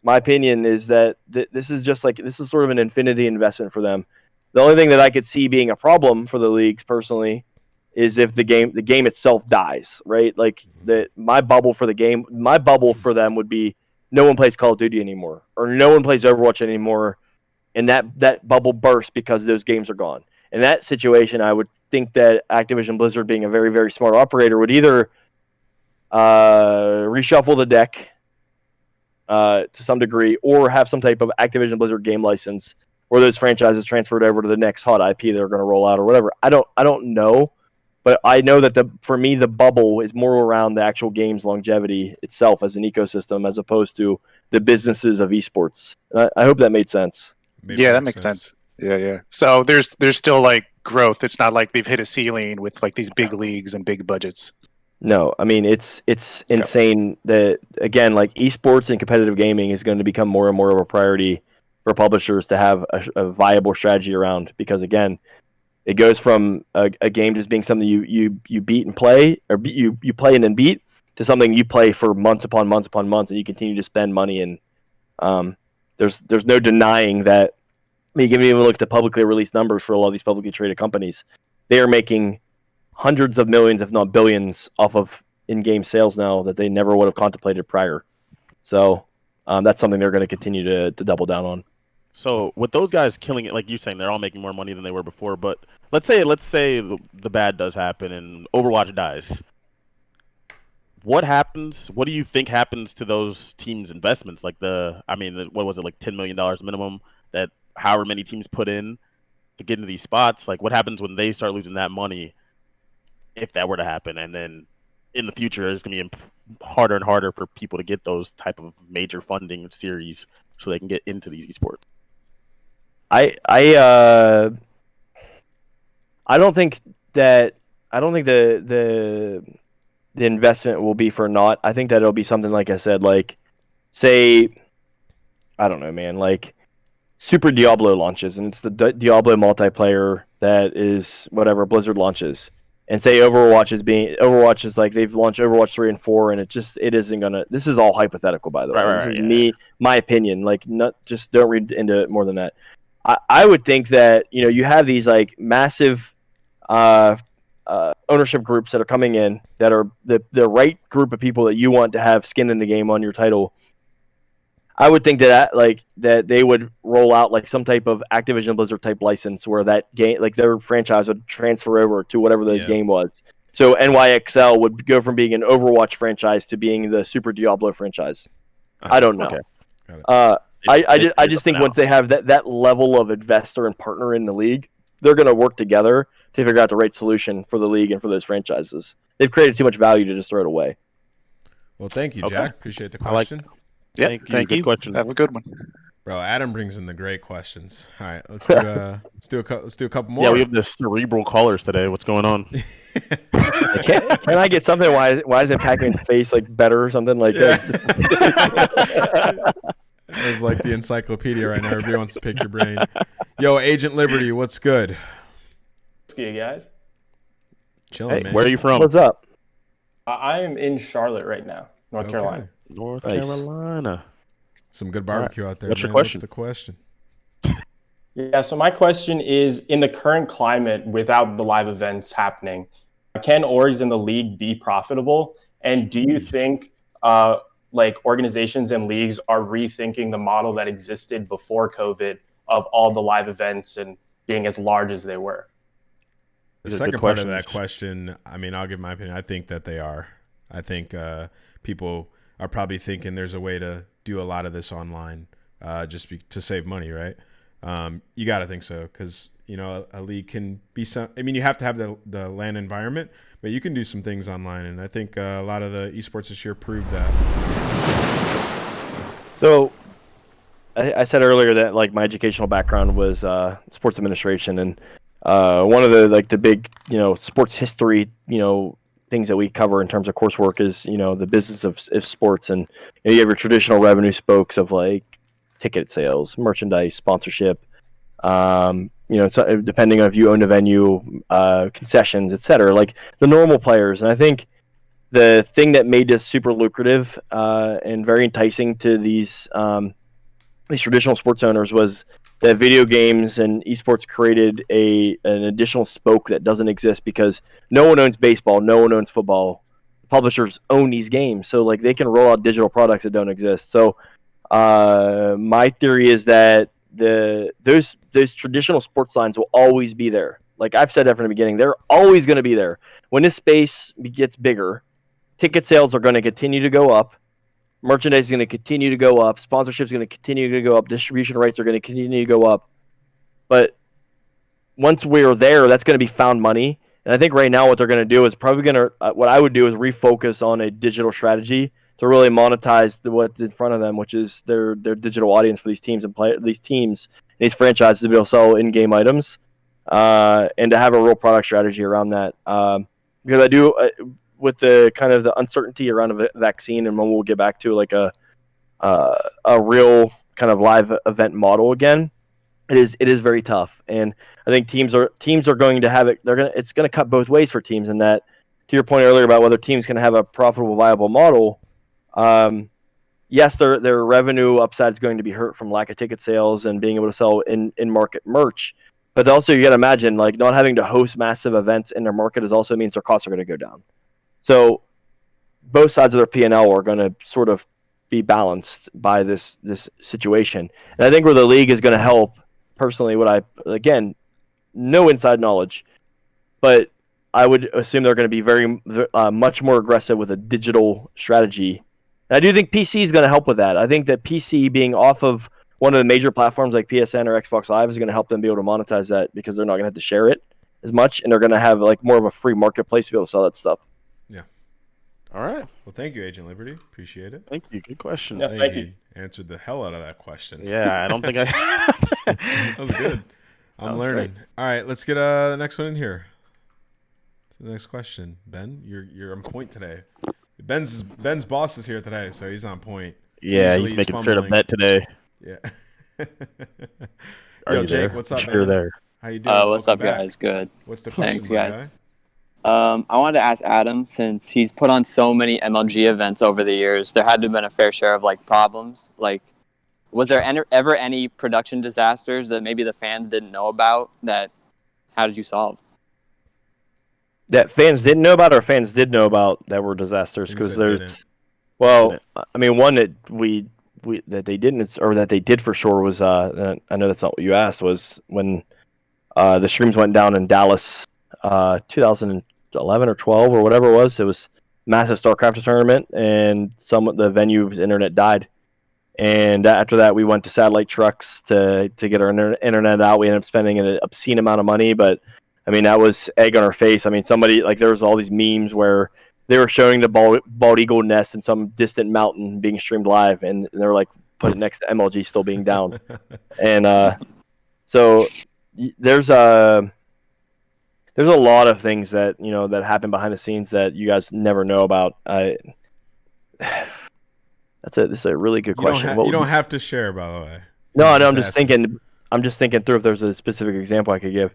my opinion is that this is sort of an infinity investment for them. The only thing that I could see being a problem for the leagues personally is if the game itself dies, right? Like my bubble for them would be no one plays Call of Duty anymore, or no one plays Overwatch anymore, and that bubble bursts because those games are gone. In that situation, I would think that Activision Blizzard, being a very, very smart operator, would either reshuffle the deck to some degree, or have some type of Activision Blizzard game license where those franchises transferred over to the next hot IP they're going to roll out or whatever. I don't know, but I know that for me the bubble is more around the actual game's longevity itself as an ecosystem, as opposed to the businesses of esports. I hope that made sense. That makes sense. Yeah. So there's still like growth. It's not like they've hit a ceiling with like these big leagues and big budgets. No, I mean it's insane that, again, like esports and competitive gaming is going to become more and more of a priority for publishers to have a viable strategy around, because again, it goes from a game just being something you beat and play, or you play and then beat, to something you play for months upon months upon months, and you continue to spend money. And there's no denying that. I mean, you can even look at the publicly released numbers for a lot of these publicly traded companies. They are making hundreds of millions, if not billions, off of in-game sales now that they never would have contemplated prior. So that's something they're going to continue to double down on. So with those guys killing it, like you saying, they're all making more money than they were before. But let's say the bad does happen and Overwatch dies. What happens? What do you think happens to those teams' investments? Like what was it, like $10 million minimum that however many teams put in to get into these spots? Like, what happens when they start losing that money, if that were to happen? And then in the future, it's going to be harder and harder for people to get those type of major funding series so they can get into these esports. I don't think the investment will be for naught. I think that it'll be something, like I said, like, say, I don't know, man, like Super Diablo launches, and it's the Diablo multiplayer that is whatever Blizzard launches. And say Overwatch is like, they've launched Overwatch 3 and 4, and it isn't gonna. This is all hypothetical, by the way. This is my opinion. Like, just don't read into it more than that. I would think that, you have these like massive ownership groups that are coming in, that are the right group of people that you want to have skin in the game on your title. I would think that they would roll out like some type of Activision Blizzard type license where that game, like their franchise, would transfer over to whatever the game was. So NYXL would go from being an Overwatch franchise to being the Super Diablo franchise. I don't know. Okay. I just think once they have that level of investor and partner in the league, they're going to work together to figure out the right solution for the league and for those franchises. They've created too much value to just throw it away. Well, thank you, Jack. Appreciate the question. Thank you. Good question. Have a good one. Bro, Adam brings in the great questions. All right, let's do a couple more. Yeah, we have the cerebral callers today. What's going on? Can I get something? Why isn't Pac-Man's face like better or something like that? It's like the encyclopedia right now. Everybody wants to pick your brain. Yo, Agent Liberty, what's good? What's good, guys? Chilling, man. Where are you from? What's up? I am in Charlotte right now, North Carolina. North Carolina. Some good barbecue out there. What's man. your question? What's the question? Yeah, so my question is, in the current climate without the live events happening, can orgs in the league be profitable? And do you think like organizations and leagues are rethinking the model that existed before COVID of all the live events and being as large as they were? The second part of that question, I mean, I'll give my opinion. I think that they are. I think people are probably thinking there's a way to do a lot of this online to save money, right? You got to think so, because a league can be some. I mean, you have to have the LAN environment, but you can do some things online, and I think a lot of the esports this year proved that. So, I said earlier that like my educational background was sports administration, and one of the big sports history things that we cover in terms of coursework is the business of sports, and you have your traditional revenue spokes of like ticket sales, merchandise, sponsorship, so depending on if you own a venue, concessions, etc., like the normal players. And I think the thing that made this super lucrative and very enticing to these traditional sports owners was that video games and esports created an additional spoke that doesn't exist because no one owns baseball, no one owns football. Publishers own these games, so like they can roll out digital products that don't exist. So my theory is that those traditional sports lines will always be there. Like I've said that from the beginning, they're always going to be there. When this space gets bigger, ticket sales are going to continue to go up. Merchandise is going to continue to go up. Sponsorship is going to continue to go up. Distribution rates are going to continue to go up. But once we're there, that's going to be found money. And I think right now what they're going to do is probably going to what I would do is refocus on a digital strategy to really monetize what's in front of them, which is their digital audience for these teams and these franchises to be able to sell in-game items, and to have a real product strategy around that. Because I do. With the kind of the uncertainty around a vaccine, and when we'll get back to like a real kind of live event model again, it is very tough. And I think teams are going to have it. It's going to cut both ways for teams. And that, to your point earlier about whether teams can have a profitable, viable model, yes, their revenue upside is going to be hurt from lack of ticket sales and being able to sell in market merch. But also, you got to imagine like not having to host massive events in their market is also means their costs are going to go down. So both sides of their P&L are going to sort of be balanced by this situation. And I think where the league is going to help, personally, again, no inside knowledge, but I would assume they're going to be very much more aggressive with a digital strategy. And I do think PC is going to help with that. I think that PC being off of one of the major platforms like PSN or Xbox Live is going to help them be able to monetize that because they're not going to have to share it as much, and they're going to have like more of a free marketplace to be able to sell that stuff. Yeah. All right. Well, thank you, Agent Liberty. Appreciate it. Thank you. Good question. Yeah, thank you. Answered the hell out of that question. Yeah, I don't think I. That was good. I'm learning. Great. All right, let's get the next one in here. The next question, Ben. You're on point today. Ben's boss is here today, so he's on point. Yeah, he's making sure to bet today. Yeah. Yo, Jake, there? what's up, sure man? there. How you doing? What's up, guys? Good. What's the question, Thanks, guys? I wanted to ask Adam, since he's put on so many MLG events over the years, there had to have been a fair share of like problems. Like, was there ever any production disasters that maybe the fans didn't know about? How did you solve? That fans didn't know about, or fans did know about that were disasters? Because there's, well, I mean, one that that they didn't, or that they did for sure was I know that's not what you asked, was when the streams went down in Dallas, 2011 or 12 or whatever it was. It was massive StarCraft tournament, and the venue's internet died. And after that, we went to satellite trucks to get our internet out. We ended up spending an obscene amount of money, but I mean, that was egg on our face. I mean, there was all these memes where they were showing the bald eagle nest in some distant mountain being streamed live, and they were like, put it next to MLG still being down. And so there's a lot of things that that happen behind the scenes that you guys never know about. This is a really good question. You don't have to share, by the way. No, I'm just thinking through if there's a specific example I could give.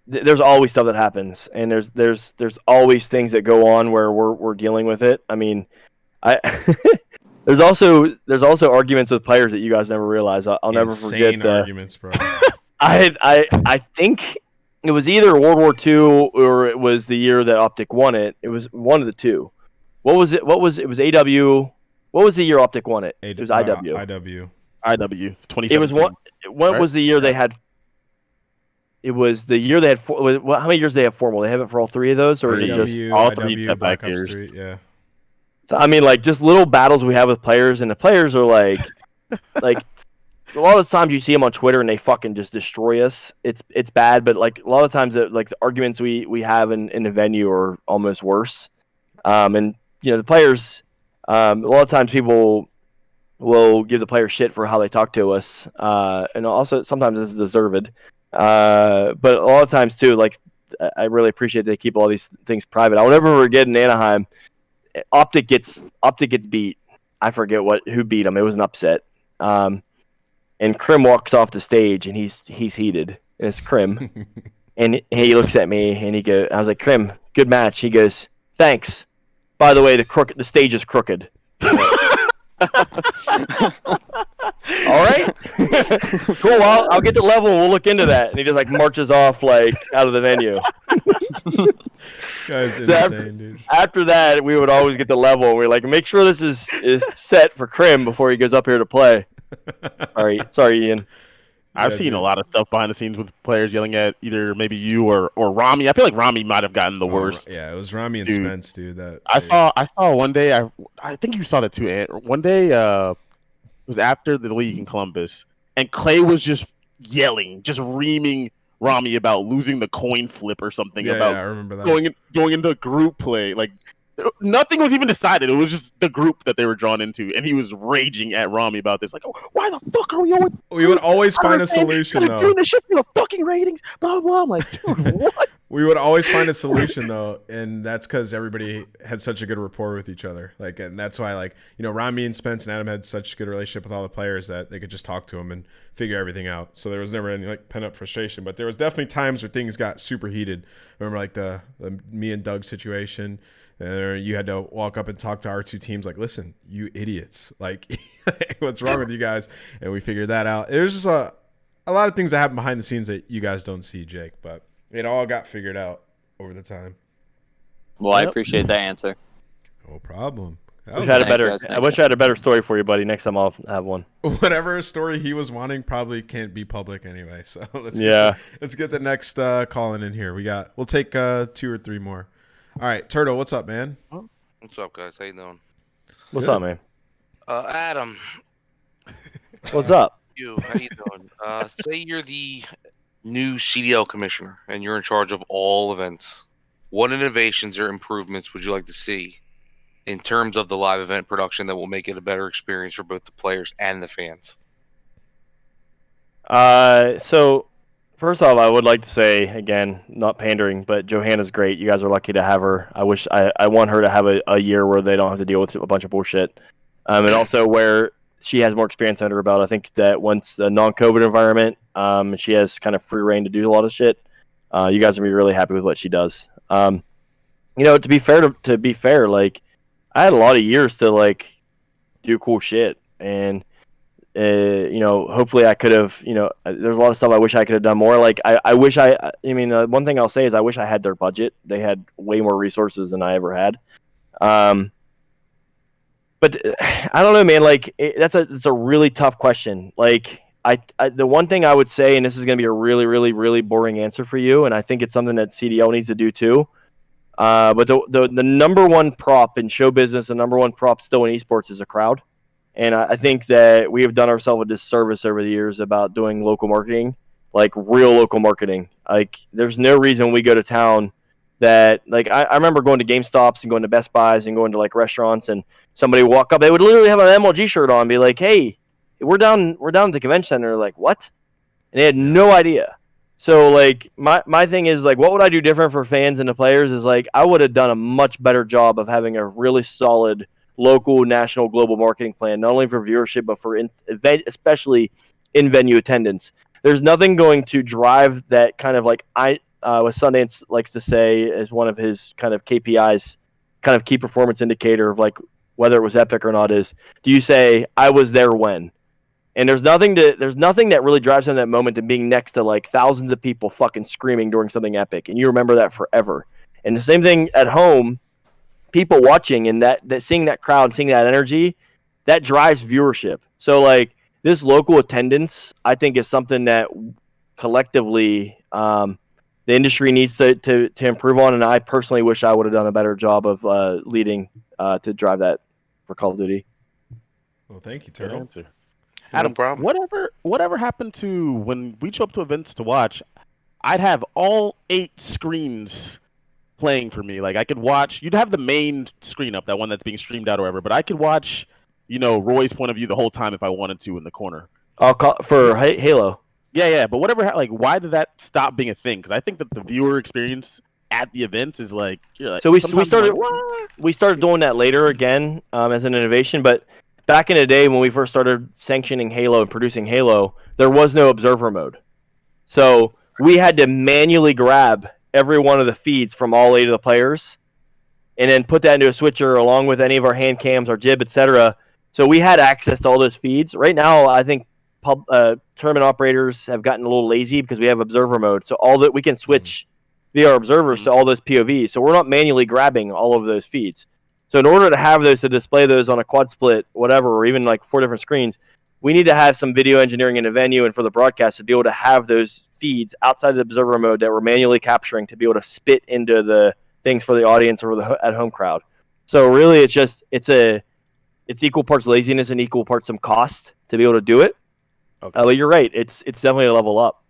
There's always stuff that happens, and there's always things that go on where we're dealing with it. I mean, there's also arguments with players that you guys never realize. I'll never forget arguments, bro. I think it was either World War II or it was the year that Optic won it. It was one of the two. What was it? It was AW. What was the year Optic won it? It was IW. IW. 2017. It was what? What was the year they had? It was the year they had. How many years they have formal? They have it for all three of those, or is it just all three back years? Yeah. So I mean, like just little battles we have with players, and the players are like, like a lot of times you see them on Twitter and they fucking just destroy us. It's bad, but like a lot of times the arguments we have in the venue are almost worse. And the players, a lot of times people will give the players shit for how they talk to us, and also sometimes it's deserved. But a lot of times too, like I really appreciate they keep all these things private. I'll never forget in Anaheim, Optic gets beat. I forget who beat him. It was an upset. And Krim walks off the stage and he's heated. And it's Krim, and he looks at me and he goes, I was like, Krim, good match. He goes, Thanks. By the way, the stage is crooked. All right. Cool. Well, I'll get the level and we'll look into that. And he just like marches off like out of the venue. Guy's So insane, dude. After that, we would always get the level. And we're like, make sure this is set for Krim before he goes up here to play. Sorry, Ian. I've seen a lot of stuff behind the scenes with players yelling at either maybe you or Rami. I feel like Rami might have gotten the worst. Yeah, it was Rami and Dude. Spence, dude. I saw one day. I think you saw that too, Ant. One day, it was after the league in Columbus, and Clay was just yelling, just reaming Rami about losing the coin flip or something. Yeah, about I remember that. going into group play. Like nothing was even decided. It was just the group that they were drawn into, and he was raging at Rami about this. Like, oh, why the fuck are we always? We would always find a solution, though. Doing this shit for the fucking ratings, blah blah blah. I'm like, dude, what? We would always find a solution, though, and that's because everybody had such a good rapport with each other. Like, and that's why, like, you know, Rami and Spence and Adam had such a good relationship with all the players that they could just talk to them and figure everything out. So there was never any like pent up frustration, but there was definitely times where things got super heated. I remember like the me and Doug situation. You had to walk up and talk to our two teams like, listen, you idiots. Like, what's wrong with you guys? And we figured that out. There's just a lot of things that happen behind the scenes that you guys don't see, Jake. But it all got figured out over the time. Well, I appreciate that answer. No problem. I wish I had a better story for you, buddy. Next time I'll have one. Whatever story he was wanting probably can't be public anyway. So let's get the next call in here. We'll take 2 or 3 more. All right, Turtle, what's up, man? What's up, guys? How you doing? What's up, man? Adam. What's up? How you doing? Say you're the new CDL commissioner and you're in charge of all events. What innovations or improvements would you like to see in terms of the live event production that will make it a better experience for both the players and the fans? So first off, I would like to say, again, not pandering, but Johanna's great. You guys are lucky to have her. I want her to have a year where they don't have to deal with a bunch of bullshit. And also where she has more experience under her belt. I think that once the non-COVID environment, she has kind of free reign to do a lot of shit. You guys will be really happy with what she does. You know, to be fair, like I had a lot of years to like do cool shit, and you know, hopefully I could have, you know, there's a lot of stuff I wish I could have done more. Like I wish one thing I'll say is I wish I had their budget. They had way more resources than I ever had. But I don't know, man, like it's a really tough question. Like the one thing I would say, and this is going to be a really, really, really boring answer for you, and I think it's something that CDL needs to do too. But the number one prop in show business, the number one prop still in esports is a crowd. And I think that we have done ourselves a disservice over the years about doing local marketing, like real local marketing. Like there's no reason we go to town that, like I remember going to GameStops and going to Best Buys and going to like restaurants, and somebody would walk up, they would literally have an MLG shirt on and be like, hey, we're down at the convention center. Like, what? And they had no idea. So like my thing is like, what would I do different for fans and the players is like, I would have done a much better job of having a really solid local, national, global marketing plan, not only for viewership, but for especially in-venue attendance. There's nothing going to drive that kind of like what Sundance likes to say as one of his kind of KPIs, kind of key performance indicator of like whether it was epic or not is, do you say, I was there when? And there's nothing that really drives in that moment than being next to like thousands of people fucking screaming during something epic. And you remember that forever. And the same thing at home, people watching and that seeing that crowd, seeing that energy, that drives viewership. So like this local attendance, I think is something that collectively the industry needs to improve on. And I personally wish I would have done a better job of leading to drive that for Call of Duty. Well, thank you, Turtle. Adam, No problem. whatever happened to when we show up to events to watch, I'd have all 8 screens playing for me. Like I could watch, you'd have the main screen up, that one that's being streamed out or whatever, but I could watch, you know, Roy's point of view the whole time if I wanted to in the corner. I'll call for Halo. Yeah, but whatever, like why did that stop being a thing? Because I think that the viewer experience at the events is like, so we started doing that later again as an innovation, but back in the day when we first started sanctioning Halo and producing Halo, there was no observer mode. So we had to manually grab every one of the feeds from all 8 of the players and then put that into a switcher along with any of our hand cams, our jib, etc. So we had access to all those feeds. Right now, I think tournament operators have gotten a little lazy because we have observer mode. So all that we can switch via our observers to all those POVs. So we're not manually grabbing all of those feeds. So in order to have those, to display those on a quad split, whatever, or even like 4 different screens, we need to have some video engineering in the venue and for the broadcast to be able to have those feeds outside of the observer mode that we're manually capturing to be able to spit into the things for the audience or the at home crowd. So really, it's equal parts laziness and equal parts some cost to be able to do it. Okay. But you're right; it's definitely a level up.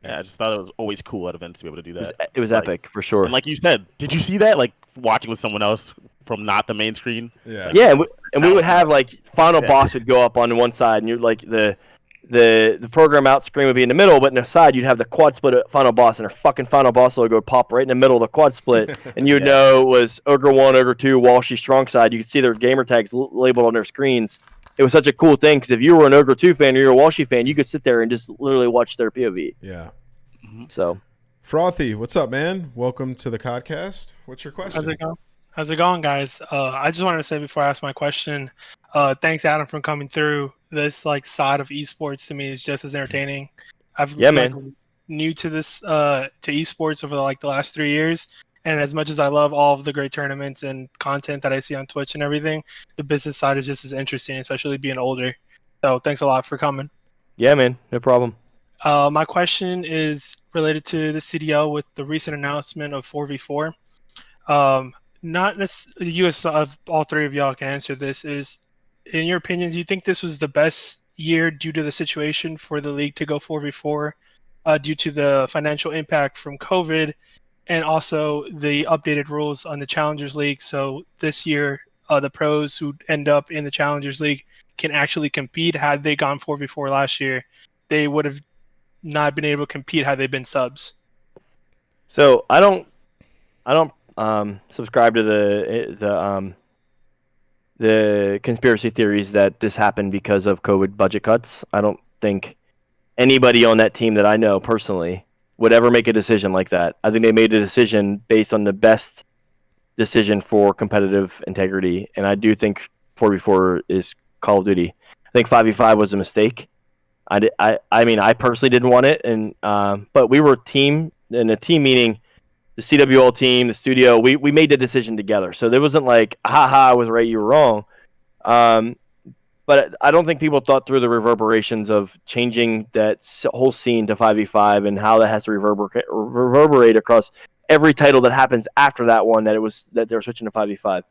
Yeah, I just thought it was always cool at events to be able to do that. It was epic for sure. And like you said, did you see that? Like watching with someone else from not the main screen. Yeah. Like, Yeah, and we would have like final boss would go up on one side, and you're like the program out screen would be in the middle, but in the side you'd have the quad split final boss, and our fucking final boss logo would pop right in the middle of the quad split, and you'd know it was Ogre 1, Ogre 2, Walshy, Strong Side. You could see their gamer tags labeled on their screens. It was such a cool thing because if you were an Ogre 2 fan or you're a Walshy fan, you could sit there and just literally watch their POV. Yeah. So, Frothy, what's up, man? Welcome to the Codcast. What's your question? How's it going, guys? I just wanted to say before I ask my question, thanks, Adam, for coming through. This like side of esports to me is just as entertaining. I'm new to this to esports over the last 3 years, and as much as I love all of the great tournaments and content that I see on Twitch and everything, the business side is just as interesting, especially being older. So thanks a lot for coming. Yeah, man, no problem. My question is related to the CDL with the recent announcement of 4v4. Not necessarily US, all three of y'all can answer this. Is, in your opinion, do you think this was the best year due to the situation for the league to go 4v4 due to the financial impact from COVID and also the updated rules on the Challengers League? So this year, the pros who end up in the Challengers League can actually compete. Had they gone 4v4 last year, they would have not been able to compete had they been subs. So I don't subscribe to the conspiracy theories that this happened because of COVID budget cuts. I don't think anybody on that team that I know personally would ever make a decision like that. I think they made a decision based on the best decision for competitive integrity, and I do think 4v4 is Call of Duty. I think 5v5 was a mistake. I mean, I personally didn't want it, and but we were a team, and a team meaning the CWL team, the studio. We made the decision together, so there wasn't like, haha, I was right, you were wrong. But I don't think people thought through the reverberations of changing that whole scene to 5v5 and how that has to reverberate across every title that happens after that one, that they're switching to 5v5.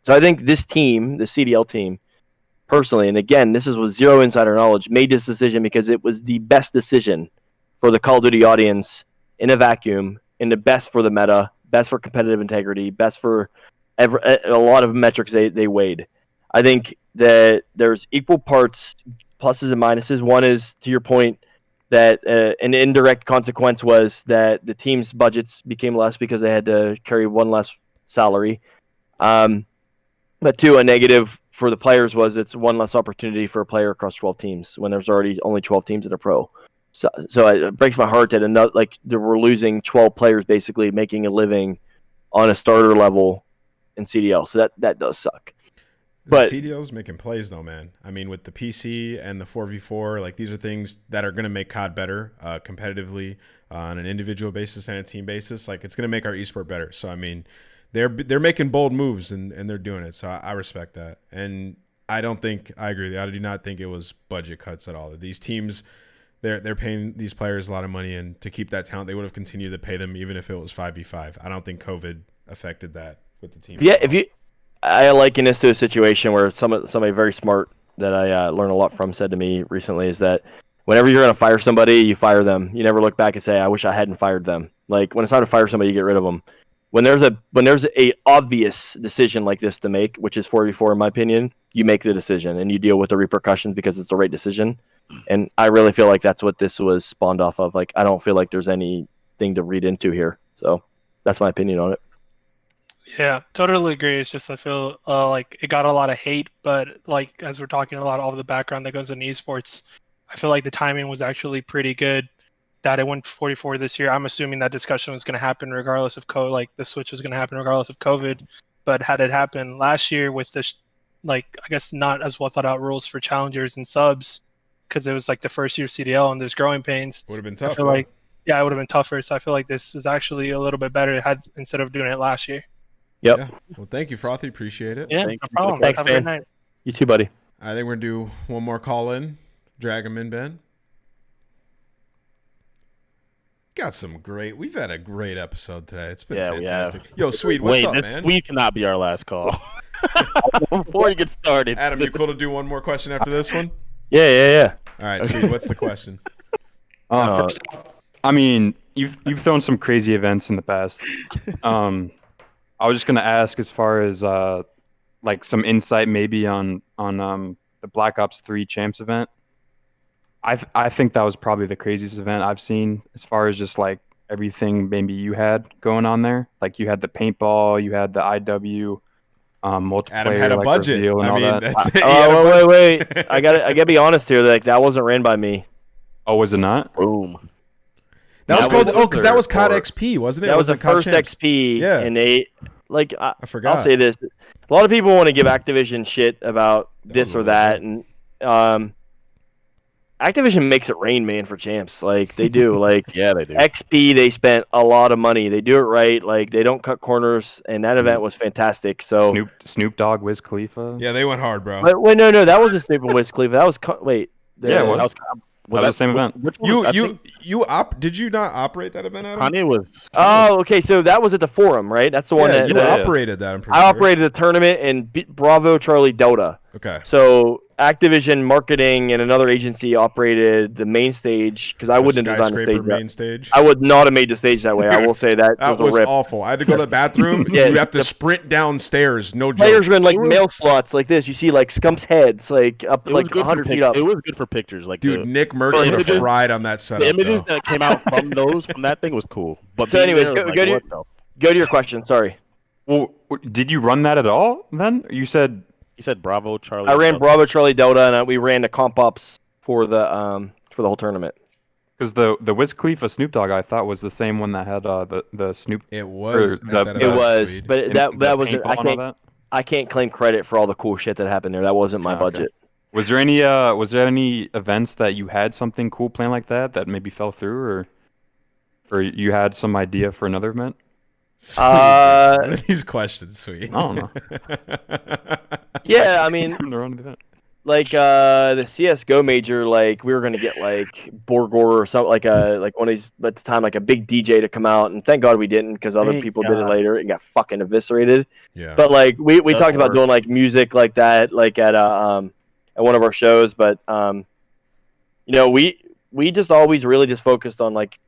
So I think this team, the CDL team, personally, and again, this is with zero insider knowledge, made this decision because it was the best decision for the Call of Duty audience in a vacuum, and the best for the meta, best for competitive integrity, best for a lot of metrics they weighed. I think that there's equal parts pluses and minuses. One is, to your point, that an indirect consequence was that the team's budgets became less because they had to carry one less salary. But two, a negative for the players was it's one less opportunity for a player across 12 teams when there's already only 12 teams in a pro. So it breaks my heart that we're losing 12 players basically making a living on a starter level in CDL. So that does suck. But CDL's making plays though, man. I mean, with the PC and the 4v4, like these are things that are going to make COD better competitively on an individual basis and a team basis. Like it's going to make our esport better. So I mean, they're making bold moves and they're doing it. So I respect that. And I agree with you. I do not think it was budget cuts at all. These teams, they're paying these players a lot of money, and to keep that talent, they would have continued to pay them even if it was 5v5. I don't think COVID affected that with the team. Yeah, I liken this to a situation where somebody very smart that I learned a lot from said to me recently is that whenever you're going to fire somebody, you fire them. You never look back and say, I wish I hadn't fired them. Like when it's time to fire somebody, you get rid of them. When there's a obvious decision like this to make, which is 4v4 in my opinion, you make the decision and you deal with the repercussions because it's the right decision. And I really feel like that's what this was spawned off of. Like I don't feel like there's anything to read into here. So that's my opinion on it. Yeah, totally agree. It's just I feel like it got a lot of hate, but like as we're talking a lot of all the background that goes into esports, I feel like the timing was actually pretty good that it went 44 this year. I'm assuming that discussion was going to happen regardless of like the switch was going to happen regardless of COVID. But had it happened last year with this, like, I guess not as well thought out rules for challengers and subs, because it was like the first year CDL and there's growing pains. Would have been tough. I feel like, yeah, it would have been tougher. So I feel like this is actually a little bit better instead of doing it last year. Yep. Yeah. Well, thank you, Frothy. Appreciate it. Yeah, no problem. Thanks, Have a good man. night. You too, buddy. I think we're going to do one more call in. Drag him in, Ben. We've had a great episode today. It's been fantastic. Yo, Sweet, what's up, man? Sweet cannot be our last call. Before you get started. Adam, you cool to do one more question after this one? Yeah. All right, Sweet, what's the question? First off, I mean, you've thrown some crazy events in the past. I was just gonna ask, as far as like some insight maybe on the Black Ops 3 Champs event. I think that was probably the craziest event I've seen, as far as just like everything maybe you had going on there. Like you had the paintball, you had the IW, multiplayer. Adam had a like, budget. reveal and all that. That's it. Oh, wait. I gotta be honest here. Like that wasn't ran by me. Oh, was it not? Boom. That was called because that was COD XP, wasn't it? That was the wasn't COD first Champs. XP. Yeah. And I forgot. I'll say this: a lot of people want to give Activision shit about this or that, and Activision makes it rain, man, for champs. Like they do. Like Yeah, they do. XP, they spent a lot of money. They do it right. Like they don't cut corners, and that event was fantastic. So Snoop Dogg, Wiz Khalifa. Yeah, they went hard, bro. But wait, no, that wasn't Snoop and Wiz Khalifa. That was Yeah, it was. That was the same event. Which one? Did you not operate that event, Adam? Kanye was. Oh, okay. So that was at the Forum, right? That's the one that you operated that. I'm pretty I sure. operated the tournament and Bravo Charlie Delta. Okay. So Activision Marketing and another agency operated the main stage because I wouldn't have designed the stage. Main stage. I would not have made the stage that way. I will say that. That was awful. I had to go to the bathroom. Yeah, you have to sprint downstairs. No joke. Players were in like mail slots like this. You see like Scump's heads like up like 100 feet up. It was good for pictures. Like dude, Nick Merckx would have fried on that setup. The images that came out from that thing was cool. But so anyways, go to your question. Sorry. Well, did you run that at all then? You said Bravo Charlie. I ran Bravo Charlie Delta, and we ran the comp ops for the whole tournament. Because the Wiz Khalifa Snoop Dogg I thought was the same one that had the Snoop. It was. But that was. I can't claim credit for all the cool shit that happened there. That wasn't my budget. Was there any events that you had something cool planned like that maybe fell through, or you had some idea for another event? What are these questions, Sweet? I don't know. Yeah, I mean, like the CS:GO major, like we were gonna get like Borgor or something, like one of these at the time, like a big DJ to come out, and thank God we didn't because other people did it later and got fucking eviscerated. Yeah. But like we talked about doing like music like that, like at one of our shows, but we just always really just focused on like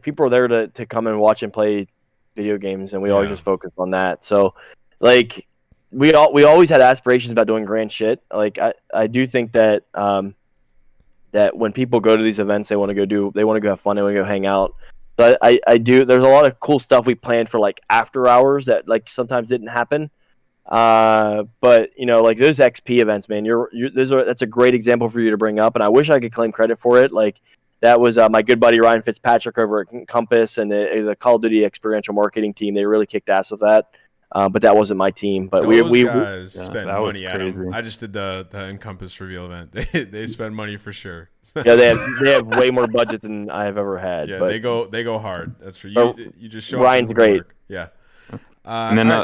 people are there to come and watch and play video games, and we always just focused on that. So like we always had aspirations about doing grand shit. Like I do think that that when people go to these events, they want to go have fun, they want to go hang out. But I do, there's a lot of cool stuff we planned for like after hours that like sometimes didn't happen. But like those XP events, man, that's a great example for you to bring up, and I wish I could claim credit for it. Like that was my good buddy Ryan Fitzpatrick over at Compass and the Call of Duty experiential marketing team. They really kicked ass with that. But that wasn't my team. But those guys spent money. Adam, I just did the Encompass reveal event. They spend money for sure. Yeah, they have way more budget than I have ever had. Yeah, but they go hard. That's for you. You just show Ryan's great. Work. Yeah. And then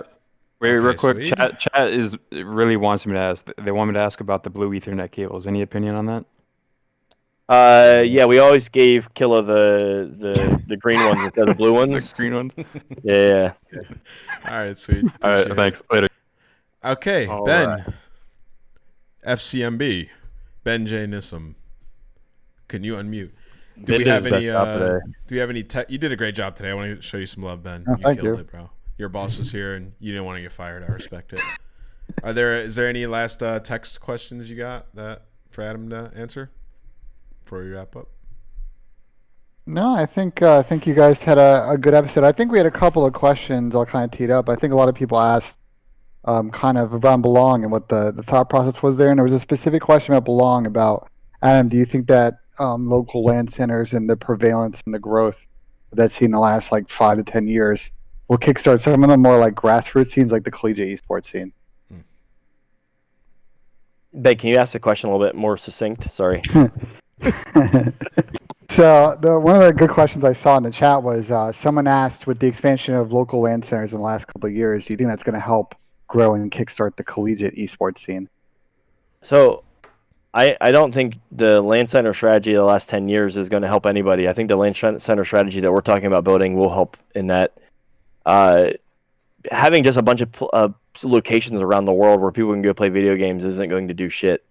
real quick, chat really wants me to ask. They want me to ask about the blue Ethernet cables. Any opinion on that? Yeah, we always gave Killa the green ones instead of the blue ones. The green ones. Yeah. All right, sweet. All right, thanks. Later. Okay, Ben. FCMB. Ben J Nissim. Can you unmute? Do we have any? You did a great job today. I want to show you some love, Ben. You killed it, bro. Your boss was here, and you didn't want to get fired. I respect it. Is there any last text questions you got for Adam to answer before we wrap up? No, I think you guys had a good episode. I think we had a couple of questions all kind of teed up. I think a lot of people asked kind of around Belong and what the thought process was there. And there was a specific question about Belong about, Adam, do you think that local land centers and the prevalence and the growth that's seen in the last like 5 to 10 years will kickstart some of the more like grassroots scenes, like the collegiate esports scene. Ben, can you ask the question a little bit more succinct? Sorry. So one of the good questions I saw in the chat was someone asked, with the expansion of local land centers in the last couple of years, do you think that's going to help grow and kickstart the collegiate esports scene? So I don't think the land center strategy of the last 10 years is going to help anybody. I think the land center strategy that we're talking about building will help in that. Having just a bunch of locations around the world where people can go play video games isn't going to do shit.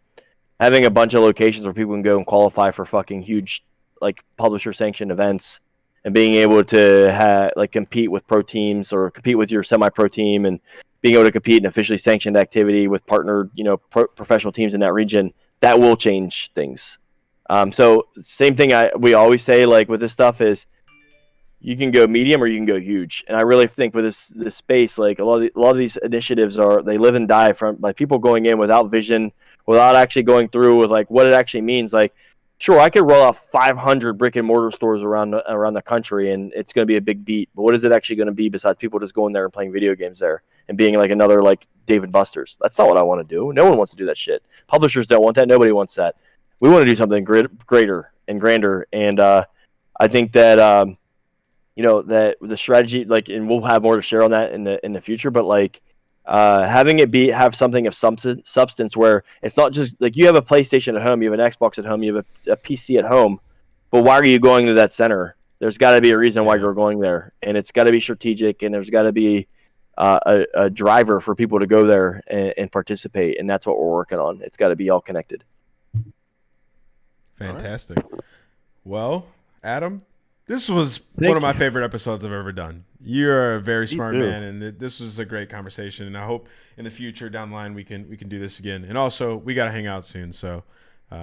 Having a bunch of locations where people can go and qualify for fucking huge, like, publisher sanctioned events, and being able to compete with pro teams or compete with your semi-pro team, and being able to compete in officially sanctioned activity with partnered, professional teams in that region, that will change things. So same thing we always say, like, with this stuff is, you can go medium or you can go huge. And I really think with this space, like, a lot of these initiatives they live and die from like people going in without vision, without actually going through with like what it actually means. Like, sure, I could roll out 500 brick and mortar stores around the country, and it's going to be a big beat. But what is it actually going to be besides people just going there and playing video games there and being like another like Dave & Buster's? That's not what I want to do. No one wants to do that shit. Publishers don't want that. Nobody wants that. We want to do something greater and grander. And I think that that the strategy, like, and we'll have more to share on that in the future. But like, having it have something of substance where it's not just like you have a PlayStation at home, you have an Xbox at home, you have a PC at home, but why are you going to that center? There's got to be a reason why you're going there, and it's got to be strategic, and there's got to be a driver for people to go there and participate, and that's what we're working on. It's got to be all connected. Fantastic. Right. Well, Adam, this was one of my favorite episodes I've ever done. You're a very smart man, and this was a great conversation. And I hope in the future, down the line, we can do this again. And also, we got to hang out soon. So,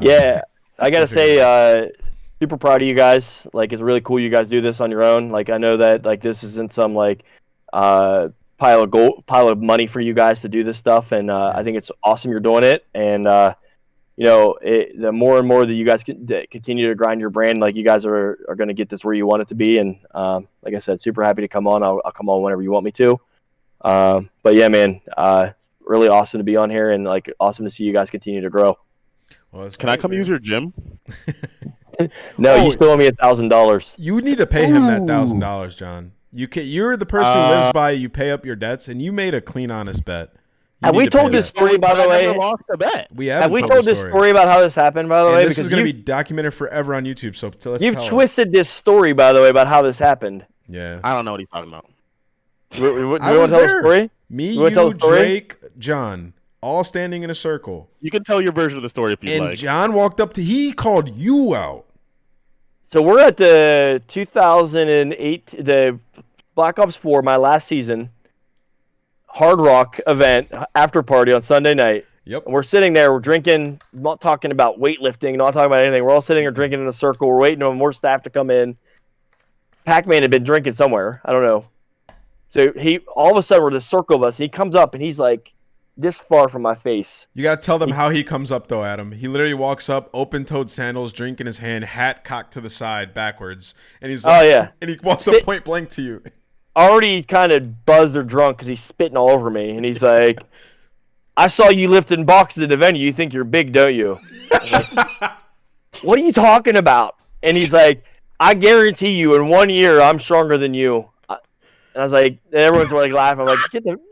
yeah, I gotta say, super proud of you guys. Like, it's really cool you guys do this on your own. Like, I know that like this isn't some like pile of money for you guys to do this stuff, and I think it's awesome you're doing it. And the more and more that you guys continue to grind your brand, like, you guys are going to get this where you want it to be. And like I said, super happy to come on. I'll come on whenever you want me to. But yeah, man, really awesome to be on here, and like awesome to see you guys continue to grow. Well, Can I come use your gym? No, you still owe me $1,000. You need to pay him that $1,000, John. You're the person who lives by you pay up your dets, and you made a clean, honest bet. Have we told this story, by the way? Lost a bet. Have we told this story about how this happened, by the way? This is going to be dodocumented forever on YouTube. So let's you've twisted this story, by the way, about how this happened. Yeah, I don't know what he's talking about. I was there. Me, you, Drake, John, all standing in a circle. You can tell your version of the story if you like. And John walked up he called you out. So we're at the 2008, the Black Ops 4, my last season, Hard Rock event, after party on Sunday night. Yep. And we're sitting there, we're drinking, not talking about weightlifting, not talking about anything. We're all sitting there drinking in a circle. We're waiting on more staff to come in. Pac-Man had been drinking somewhere. I don't know. So all of a sudden, we're this circle of us. He comes up, and he's like this far from my face. You got to tell them how he comes up, though, Adam. He literally walks up, open-toed sandals, drink in his hand, hat cocked to the side, backwards. And he's like, oh, yeah. And he walks up point blank to you. Already kind of buzzed or drunk because he's spitting all over me. And he's like, I saw you lifting boxes at the venue. You think you're big, don't you? Like, what are you talking about? And he's like, I guarantee you in 1 year, I'm stronger than you. And I was like, and everyone's like laughing. I'm like,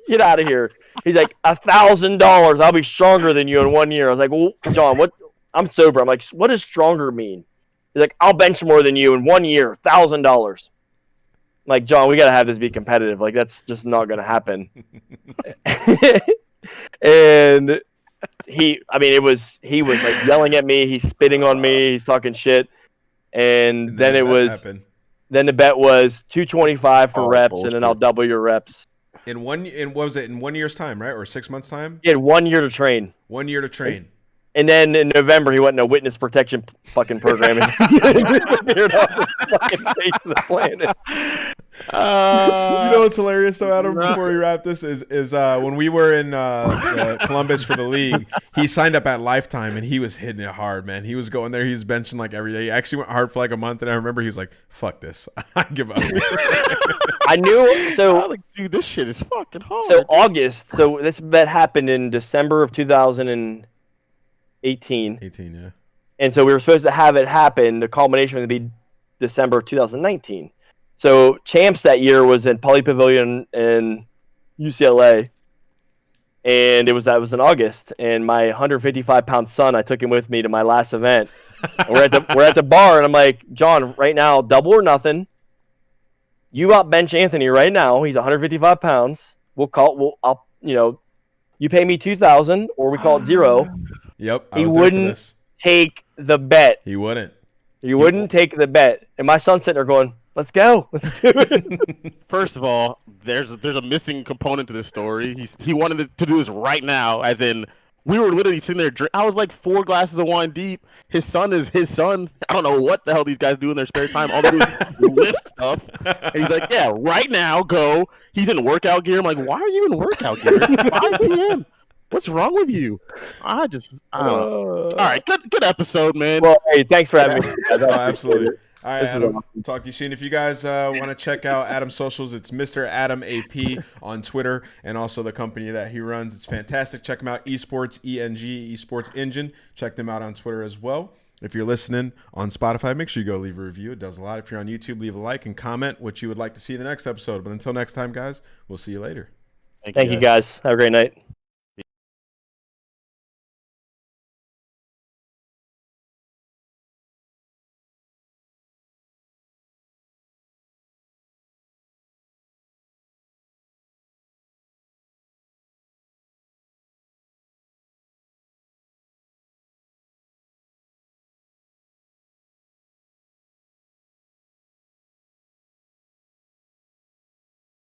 get out of here. He's like, $1,000. I'll be stronger than you in 1 year. I was like, well, John, what? I'm sober. I'm like, what does stronger mean? He's like, I'll bench more than you in 1 year, $1,000. Like, John, we got to have this be competitive. Like, that's just not going to happen. And he was like yelling at me. He's spitting on me. He's talking shit. And then the bet was $225 for reps, bullshit. And then I'll double your reps. In what was it? In 1 year's time, right? Or 6 months' time? He had 1 year to train. 1 year to train. And then in November, he went in a witness protection fucking program and disappeared off the fucking face of the planet. You know what's hilarious though, Adam? Before we wrap this, is when we were in Columbus for the league, he signed up at Lifetime and he was hitting it hard, man. He was going there, he was benching like every day. He actually went hard for like a month, and I remember he was like, "Fuck this, I give up." I knew. So, like, dude, this shit is fucking hard. So August. So this bet happened in December of 2018. 18, yeah. And so we were supposed to have it happen. The culmination would be December of 2019. So champs that year was in Poly Pavilion in UCLA, and that was in August. And my 155-pound son, I took him with me to my last event. We're at the bar, and I'm like, John, right now, double or nothing. You outbench Anthony right now. He's 155 pounds. You pay me 2,000, or we call it 0. Yep. He wouldn't take the bet. He wouldn't. He wouldn't take the bet. And my son's sitting there going, let's go. Let's do it. First of all, there's a missing component to this story. He wanted to do this right now, as in we were literally sitting there. I was like 4 glasses of wine deep. His son is his son. I don't know what the hell these guys do in their spare time. All they do is lift stuff. And he's like, yeah, right now, go. He's in workout gear. I'm like, why are you in workout gear? It's 5 p.m. What's wrong with you? I don't know. All right, good episode, man. Well, hey, thanks for having me. Oh, absolutely. All right, Adam, talk to you soon. If you guys want to check out Adam's socials, it's Mr. Adam AP on Twitter, and also the company that he runs. It's fantastic. Check him out, Esports, ENG, Esports Engine. Check them out on Twitter as well. If you're listening on Spotify, make sure you go leave a review. It does a lot. If you're on YouTube, leave a like and comment what you would like to see in the next episode. But until next time, guys, we'll see you later. Thank you, guys. Have a great night.